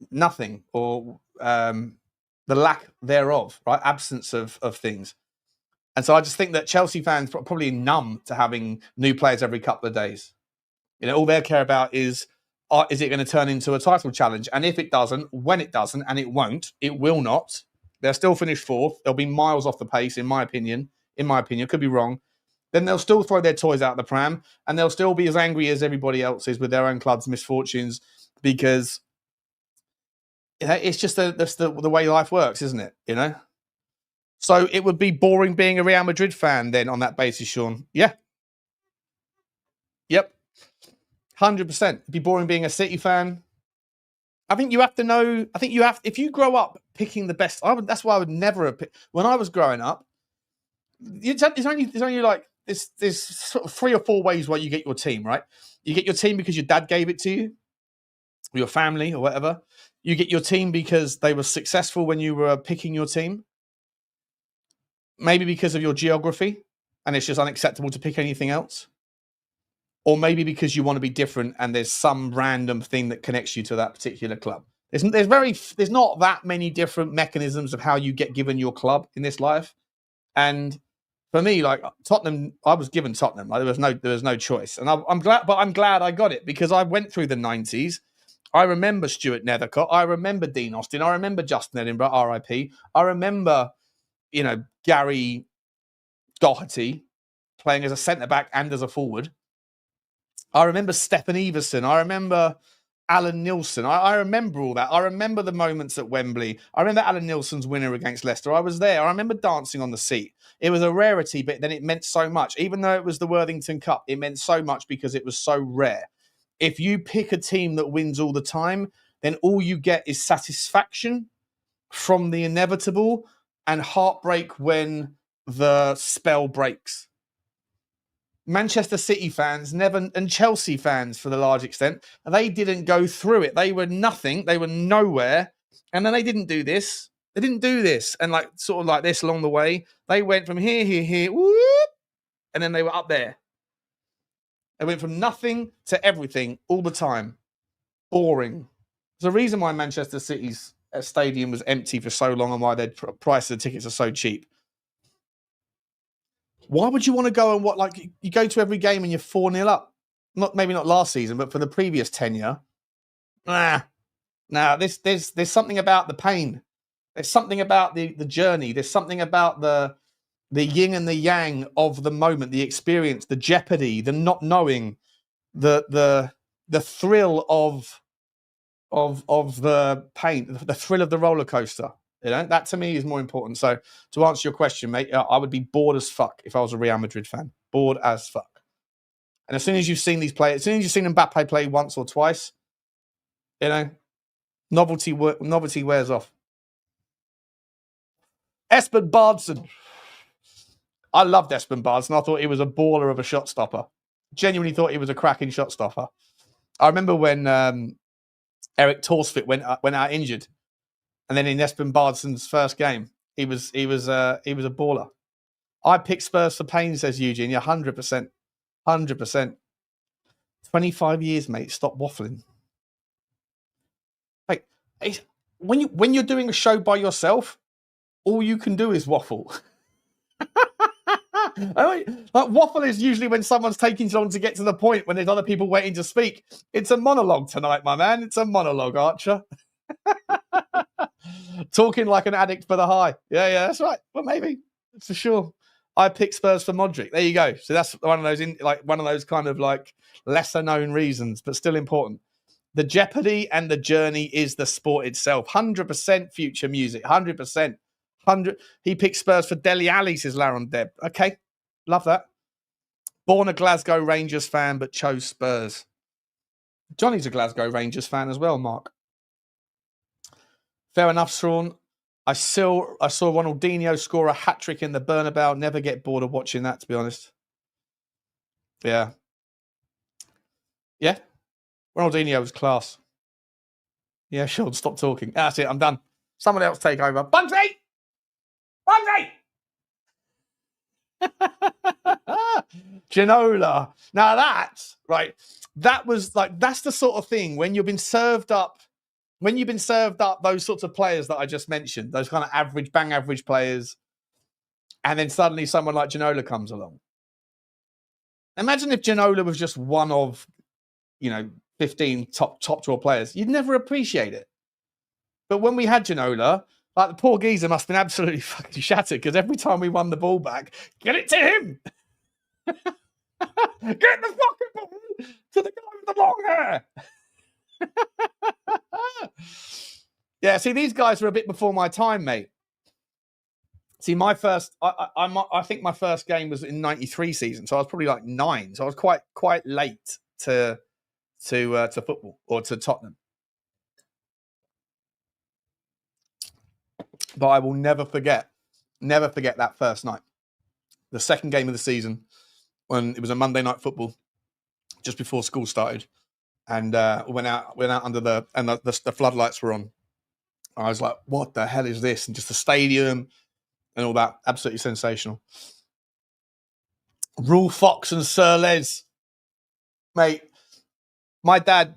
nothing or the lack thereof, right? Absence of things. And so I just think that Chelsea fans are probably numb to having new players every couple of days. You know, all they care about is it going to turn into a title challenge? And if it doesn't, when it doesn't, and it won't, it will not, they'll still finish fourth. They'll be miles off the pace, in my opinion. Could be wrong. Then they'll still throw their toys out the pram, and they'll still be as angry as everybody else is with their own club's misfortunes, because you know, it's just the way life works, isn't it? You know? So it would be boring being a Real Madrid fan then on that basis, Sean. Yeah. Yep. 100%. It'd be boring being a City fan. I think you have to know. If you grow up picking the best, that's why I would never have picked. When I was growing up, there's only like there's sort of 3 or 4 ways why you get your team, right? You get your team because your dad gave it to you, or your family, or whatever. You get your team because they were successful when you were picking your team. Maybe because of your geography, and it's just unacceptable to pick anything else. Or maybe because you want to be different and there's some random thing that connects you to that particular club. There's not that many different mechanisms of how you get given your club in this life. And for me, like Tottenham, I was given Tottenham. Like, there was no choice. And I'm glad I got it, because I went through the 90s. I remember Stuart Nethercott. I remember Dean Austin. I remember Justin Edinburgh, RIP. I remember, you know, Gary Doherty playing as a centre-back and as a forward. I remember Stephen Everson. I remember Alan Nilsson. I remember all that. I remember the moments at Wembley. I remember Alan Nilsson's winner against Leicester. I was there. I remember dancing on the seat. It was a rarity, but then it meant so much. Even though it was the Worthington Cup, it meant so much because it was so rare. If you pick a team that wins all the time, then all you get is satisfaction from the inevitable and heartbreak when the spell breaks. Manchester City fans and Chelsea fans, for the large extent, they didn't go through it. They were nothing. They were nowhere. And then they didn't do this. They didn't do this. And like sort of like this along the way, they went from here, whoop, and then they were up there. They went from nothing to everything all the time. Boring. There's a reason why Manchester City's stadium was empty for so long and why their price of the tickets are so cheap. Why would you want to go and what? Like you go to every game and you're 4-0 up. Maybe not last season, but for the previous tenure. There's something about the pain. There's something about the journey. There's something about the yin and the yang of the moment, the experience, the jeopardy, the not knowing, the thrill of the pain, the thrill of the roller coaster. You know, that to me is more important. So to answer your question, mate, I would be bored as fuck if I was a Real Madrid fan. Bored as fuck. And as soon as you've seen these players, as soon as you've seen Mbappe play once or twice, you know, novelty wears off. Espen Bardson. I loved Espen Bardson. I thought he was a baller of a shot stopper. Genuinely thought he was a cracking shot stopper. I remember when Eric Torsfitt went out injured. And then in Espen Bardson's first game, he was a baller. I picked Spurs for pain, says Eugene. Yeah, 100%. 100%. 25 years, mate. Stop waffling. Like, when you're doing a show by yourself, all you can do is waffle. Like, waffle is usually when someone's taking too long to get to the point, when there's other people waiting to speak. It's a monologue tonight, my man. It's a monologue, Archer. Talking like an addict for the high. Yeah, that's right. Well, maybe for sure. I picked Spurs for Modric. There you go. So that's one of those kind of like lesser known reasons, but still important. The jeopardy and the journey is the sport itself. 100% future music. 100%. 100. He picked Spurs for Dele Alli, says Laron Deb. Okay, love that. Born a Glasgow Rangers fan, but chose Spurs. Johnny's a Glasgow Rangers fan as well, Mark. Fair enough, Sean. I saw Ronaldinho score a hat-trick in the Bernabeu. Never get bored of watching that, to be honest. Yeah. Yeah. Ronaldinho was class. Yeah, sure. Stop talking. That's it. I'm done. Someone else take over. Bunty! Ginola. Now that's right. That was like, that's the sort of thing when you've been served up those sorts of players that I just mentioned, those kind of bang average players, and then suddenly someone like Ginola comes along. Imagine if Ginola was just one of, 15 top draw players. You'd never appreciate it. But when we had Ginola, like the poor geezer must have been absolutely fucking shattered because every time we won the ball back, get it to him. Get the fucking ball to the guy with the long hair. Yeah, see, these guys were a bit before my time, mate. See, my first, I think my first game was in '93 season, so I was probably like 9, so I was quite late to football or to Tottenham. But I will never forget that first night, the second game of the season, when it was a Monday night football, just before school started, and went out under the floodlights were on. I was like, "What the hell is this?" And just the stadium and all that, absolutely sensational. Rule Fox and Sir Les, mate. My dad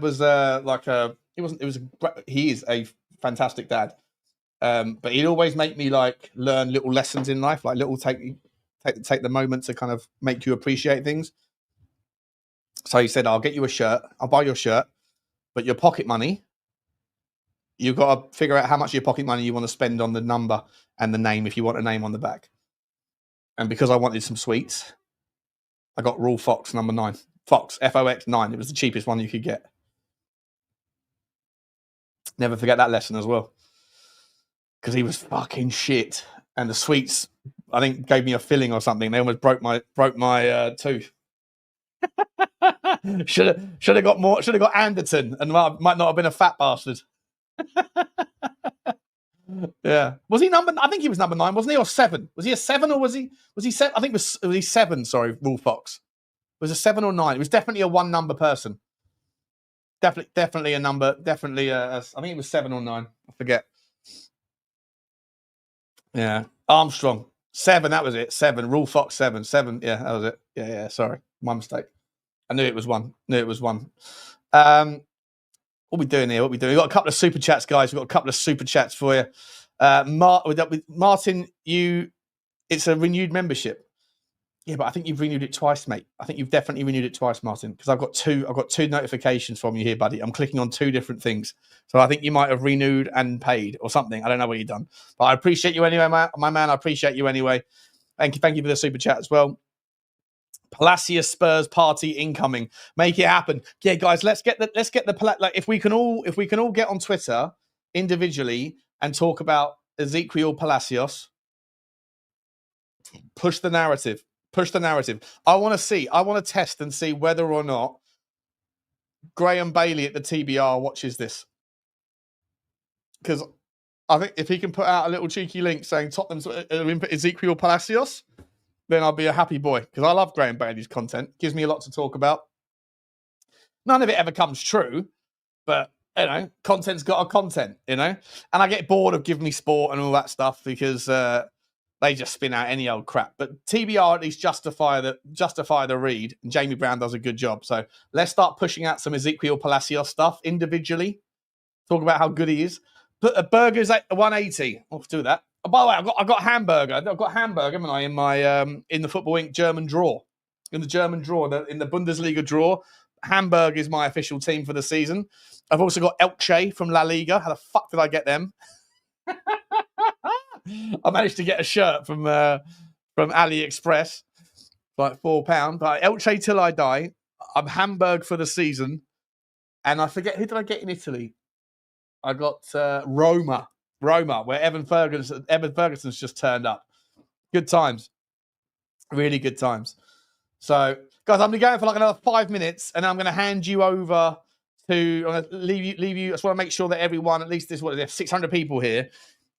was he is a fantastic dad, but he'd always make me like learn little lessons in life, like little take the moment to kind of make you appreciate things. So he said, "I'll get you a shirt. I'll buy your shirt, but your pocket money, you've got to figure out how much of your pocket money you want to spend on the number and the name if you want a name on the back." And because I wanted some sweets, I got Rule Fox number 9. Fox, Fox 9. It was the cheapest one you could get. Never forget that lesson as well. Because he was fucking shit. And the sweets, I think, gave me a filling or something. They almost broke my tooth. Should have got more. Should have got Anderton, and might not have been a fat bastard. Yeah, was he number? I think he was number 9, wasn't he, or 7? Was he a 7 or was he 7? I think was he 7? Sorry, Rule Fox. Was it 7 or 9? It was definitely a 1 number person. Definitely a number. Definitely I think it was 7 or 9. I forget. Yeah, Armstrong 7. That was it. 7. Rule Fox 7. 7. Yeah, that was it. Yeah. Sorry, my mistake. I knew it was 1. What are we doing here? We've got a couple of super chats, guys. We've got a couple of super chats for you. Martin, it's a renewed membership. Yeah, but I think you've renewed it twice, mate. I think you've definitely renewed it twice, Martin, because I've got two notifications from you here, buddy. I'm clicking on 2 different things. So I think you might have renewed and paid or something. I don't know what you've done. But I appreciate you anyway, my man. I appreciate you anyway. Thank you for the super chat as well. Palacios Spurs party incoming. Make it happen. Yeah, guys, let's get the like if we can all get on Twitter individually and talk about Exequiel Palacios. Push the narrative. I want to test and see whether or not Graham Bailey at the TBR watches this. Because I think if he can put out a little cheeky link saying Tottenham's Exequiel Palacios, then I'll be a happy boy. Because I love Graham Bailey's content. Gives me a lot to talk about. None of it ever comes true, but content's got a content, And I get bored of Give Me Sport and all that stuff because they just spin out any old crap. But TBR at least justify the read, and Jamie Brown does a good job. So let's start pushing out some Exequiel Palacios stuff individually. Talk about how good he is. But a burger's at 180. I'll do that. Oh, by the way, I got hamburger. I've got hamburger, haven't I, in my in the Football Inc. German draw. In the German draw, in the Bundesliga draw, Hamburg is my official team for the season. I've also got Elche from La Liga. How the fuck did I get them? I managed to get a shirt from AliExpress, like £4. But Elche till I die. I'm Hamburg for the season, and I forget who did I get in Italy. I got Roma, where Evan Ferguson's just turned up. Good times, really good times. So, guys, I'm going to go for like another 5 minutes, and I'm going to hand you over to. I'm going to leave you. I just want to make sure that everyone, at least there's 600 people here.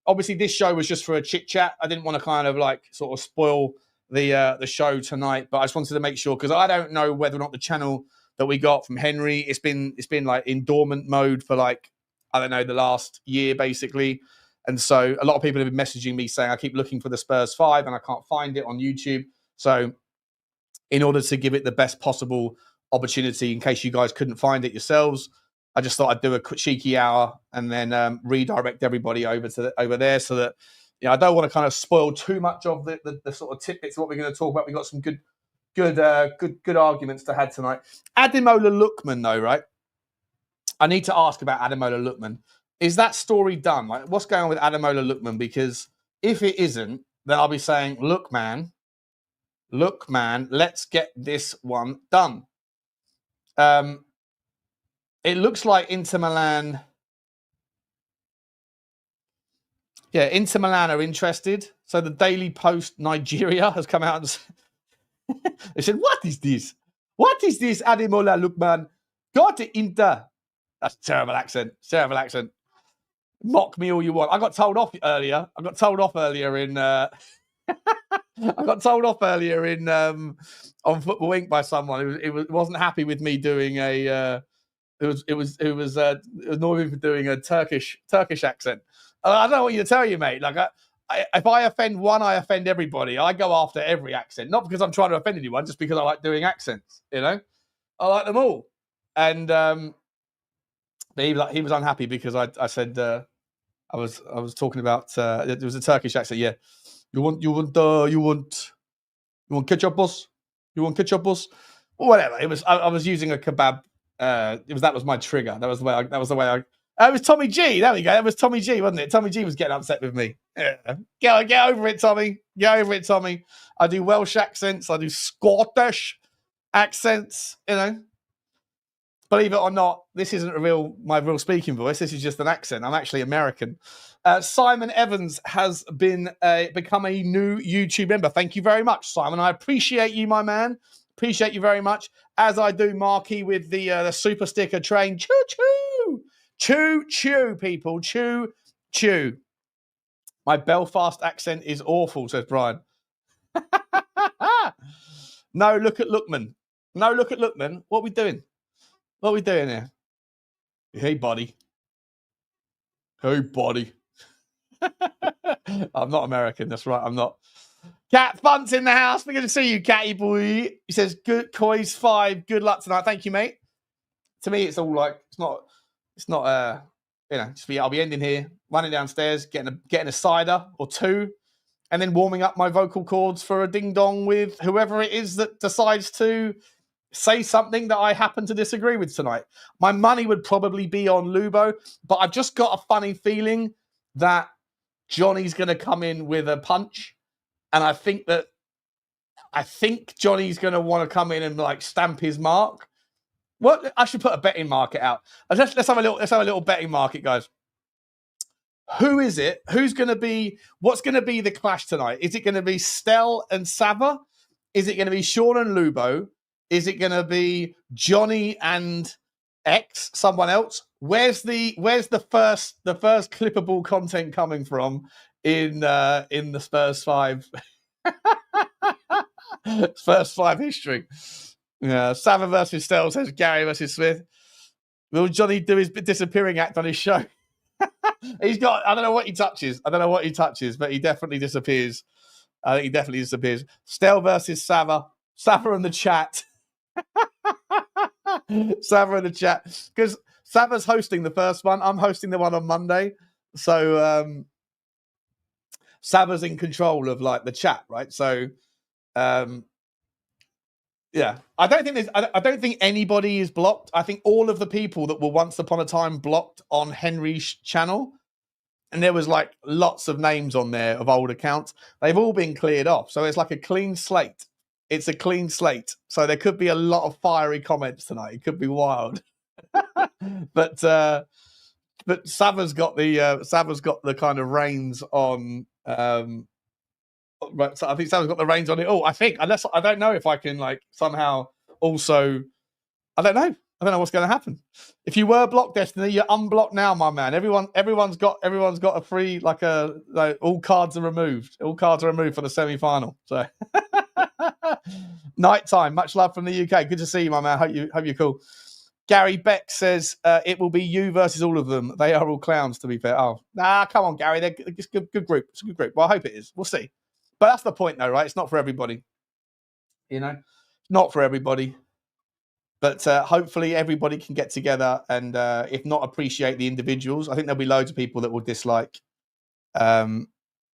Obviously, this show was just for a chit chat. I didn't want to kind of like sort of spoil the show tonight, but I just wanted to make sure because I don't know whether or not the channel that we got from Henry. It's been like in dormant mode for like, I don't know, the last year basically. And so a lot of people have been messaging me saying I keep looking for the Spurs 5 and I can't find it on YouTube. So in order to give it the best possible opportunity, in case you guys couldn't find it yourselves, I just thought I'd do a quick cheeky hour and then redirect everybody over there so that, you know, I don't want to kind of spoil too much of the sort of tidbits of what we're going to talk about. We've got some good arguments to have tonight. Ademola Lookman, though, right? I need to ask about Ademola Lookman. Is that story done? Like, what's going on with Ademola Lookman? Because if it isn't, then I'll be saying, look, man, let's get this one done. It looks like Inter Milan. Yeah, Inter Milan are interested. So the Daily Post Nigeria has come out and they said, what is this? What is this, Ademola Lookman? Go to Inter. That's a terrible accent. Terrible accent. Mock me all you want. I got told off earlier in I got told off earlier in on Football Inc. by someone. It wasn't happy with me doing a it was annoying for doing a Turkish accent. I don't want you to tell you, mate. Like if I offend one, I offend everybody. I go after every accent, not because I'm trying to offend anyone, just because I like doing accents. You know, I like them all. And but he was unhappy because I said I was talking about it was a Turkish accent. Yeah, you want ketchup, boss? You want ketchup, boss? Or whatever. It was. I was using a kebab. That was my trigger. That was the way I. It was Tommy G. There we go. It was Tommy G, wasn't it? Tommy G was getting upset with me. Yeah. Get over it, Tommy. Get over it, Tommy. I do Welsh accents. I do Scottish accents. You know. Believe it or not, this isn't my real speaking voice. This is just an accent. I'm actually American. Simon Evans has become a new YouTube member. Thank you very much, Simon. I appreciate you, my man. Appreciate you very much. As I do, Marky, with the super sticker train. Choo choo, choo choo, people, choo choo. My Belfast accent is awful, says Brian. No, look at Lookman. No, look at Lookman. What are we doing? What are we doing here? Hey, buddy. Hey, buddy. I'm not American. That's right. I'm not. Cat Funt's in the house. We're going to see you, Catty boy. He says, good Coys 5. Good luck tonight. Thank you, mate. To me, it's all like, it's not, you know, I'll be ending here, running downstairs, getting a cider or two, and then warming up my vocal cords for a ding dong with whoever it is that decides to say something that I happen to disagree with tonight. My money would probably be on Lubo, but I've just got a funny feeling that Johnny's going to come in with a punch. And I think Johnny's going to want to come in and like stamp his mark. What? I should put a betting market out. Let's have a little betting market, guys. Who is it? What's going to be the clash tonight? Is it going to be Stel and Sava? Is it going to be Sean and Lubo? Is it going to be Johnny and X, someone else? Where's the first clippable content coming from in the Spurs 5 Spurs 5 history? Yeah, Sava versus Stel says Gary versus Smith. Will Johnny do his disappearing act on his show? He's got. I don't know what he touches, but he definitely disappears. I think he definitely disappears. Stel versus Sava. Sava in the chat. Sava in the chat, because Sava's hosting the first one. I'm hosting the one on Monday, so Sava's in control of like the chat, right? So, yeah, I don't think anybody is blocked. I think all of the people that were once upon a time blocked on Henry's channel, and there was like lots of names on there of old accounts, they've all been cleared off. So it's like a clean slate. It's a clean slate. So there could be a lot of fiery comments tonight. It could be wild. but Sava's got the kind of reins on. Right, so I think Sava's got the reins on it all. I think, unless I don't know if I can like somehow also. I don't know what's going to happen. If you were blocked, Destiny, you're unblocked now, my man. Everyone's got a free all cards are removed. All cards are removed for the semi-final. So Night time. Much love from the UK. Good to see you, my man. Hope you're cool. Gary Beck says it will be you versus all of them. They are all clowns, to be fair. Oh, come on, Gary. They're it's a good group. It's a good group. Well, I hope it is. We'll see. But that's the point, though, right? It's not for everybody. Not for everybody. But hopefully everybody can get together and, if not appreciate the individuals, I think there'll be loads of people that will dislike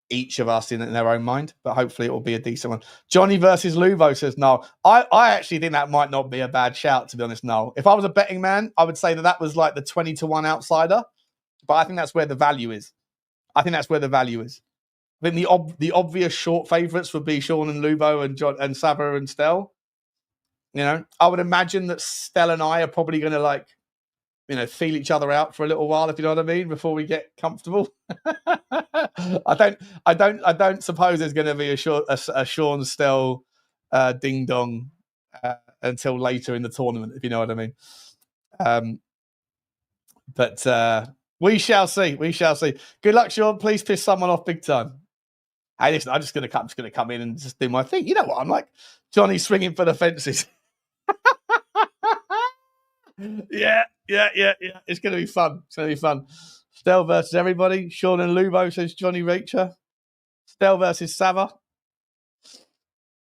each of us in their own mind. But hopefully it will be a decent one. Johnny versus Luvo says, no. I actually think that might not be a bad shout, to be honest, Noel. If I was a betting man, I would say that was like the 20-1 outsider. But I think that's where the value is. I think the obvious short favourites would be Sean and Luvo and John and Sava and Stel. I would imagine that Stel and I are probably going to, feel each other out for a little while, if you know what I mean, before we get comfortable. I don't suppose there's going to be a Sean Stel ding dong until later in the tournament, if you know what I mean. But we shall see. We shall see. Good luck, Sean. Please piss someone off big time. Hey, listen, I'm just going to come in and just do my thing. You know what I'm like? Johnny swinging for the fences. Yeah. It's going to be fun. Stel versus everybody. Sean and Luvo, says Johnny Reacher. Stel versus Sava.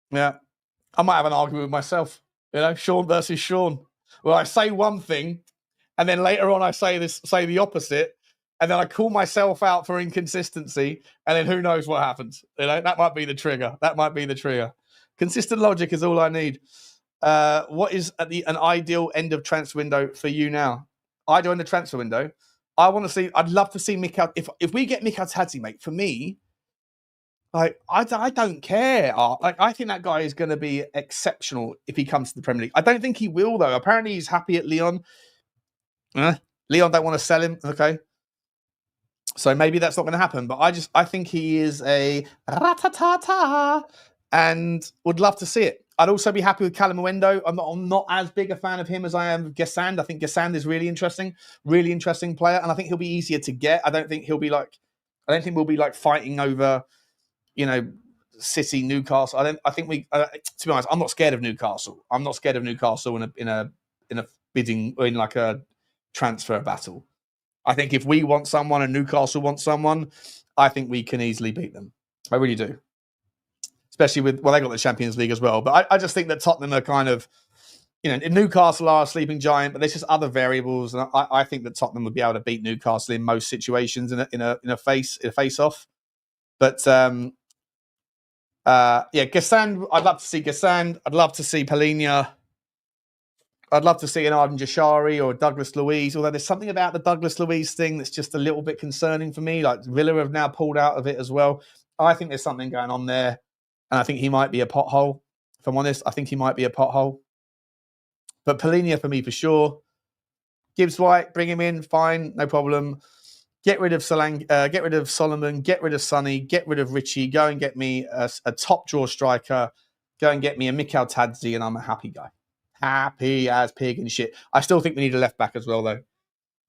Yeah. I might have an argument with myself. Sean versus Sean. Well, I say one thing, and then later on I say the opposite, and then I call myself out for inconsistency, and then who knows what happens. That might be the trigger. Consistent logic is all I need. What is an ideal end of transfer window for you now? Ideal end of transfer window. I'd love to see Micky. If we get Micky Tadzi, mate, for me, I don't care. I think that guy is going to be exceptional if he comes to the Premier League. I don't think he will, though. Apparently he's happy at Lyon. Leon don't want to sell him. Okay. So maybe that's not going to happen. But I think he is a ratatata and would love to see it. I'd also be happy with Callum Mwendo. I'm not as big a fan of him as I am of Gesand. I think Gesand is really interesting player, and I think he'll be easier to get. I don't think we'll be like fighting over, City, Newcastle. To be honest, I'm not scared of Newcastle. I'm not scared of Newcastle in a bidding or in like a transfer battle. I think if we want someone and Newcastle wants someone, I think we can easily beat them. I really do. Especially they got the Champions League as well. But I just think that Tottenham are kind of, Newcastle are a sleeping giant, but there's just other variables. And I think that Tottenham would be able to beat Newcastle in most situations in a face-off. But, Gesand, I'd love to see Gesand. I'd love to see Palhinha. I'd love to see an Arden Jashari or Douglas Luiz, although there's something about the Douglas Luiz thing that's just a little bit concerning for me. Like Villa have now pulled out of it as well. I think there's something going on there. And I think he might be a pothole. If I'm honest, I think he might be a pothole. But Palhinha for me for sure. Gibbs White, bring him in, fine, no problem. Get rid of Solomon, get rid of Sonny, get rid of Richie. Go and get me a top draw striker. Go and get me a Micky Tadzi, and I'm a happy guy. Happy as pig and shit. I still think we need a left back as well, though.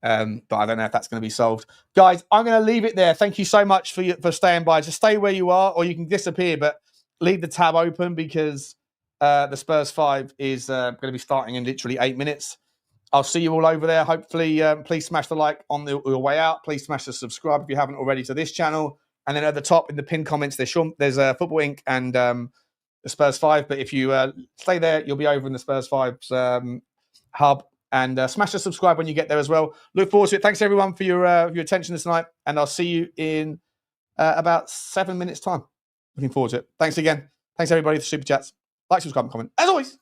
But I don't know if that's going to be solved. Guys, I'm going to leave it there. Thank you so much for staying by. Just stay where you are, or you can disappear, but leave the tab open because the Spurs 5 is going to be starting in literally 8 minutes. I'll see you all over there. Hopefully, please smash the like on your way out. Please smash the subscribe if you haven't already to this channel. And then at the top in the pinned comments, there's Football Inc. and the Spurs 5. But if you stay there, you'll be over in the Spurs 5's hub. And smash the subscribe when you get there as well. Look forward to it. Thanks, everyone, for your attention this night. And I'll see you in about 7 minutes' time. Looking forward to it. Thanks again. Thanks, everybody, for the super chats. Like, subscribe, and comment. As always,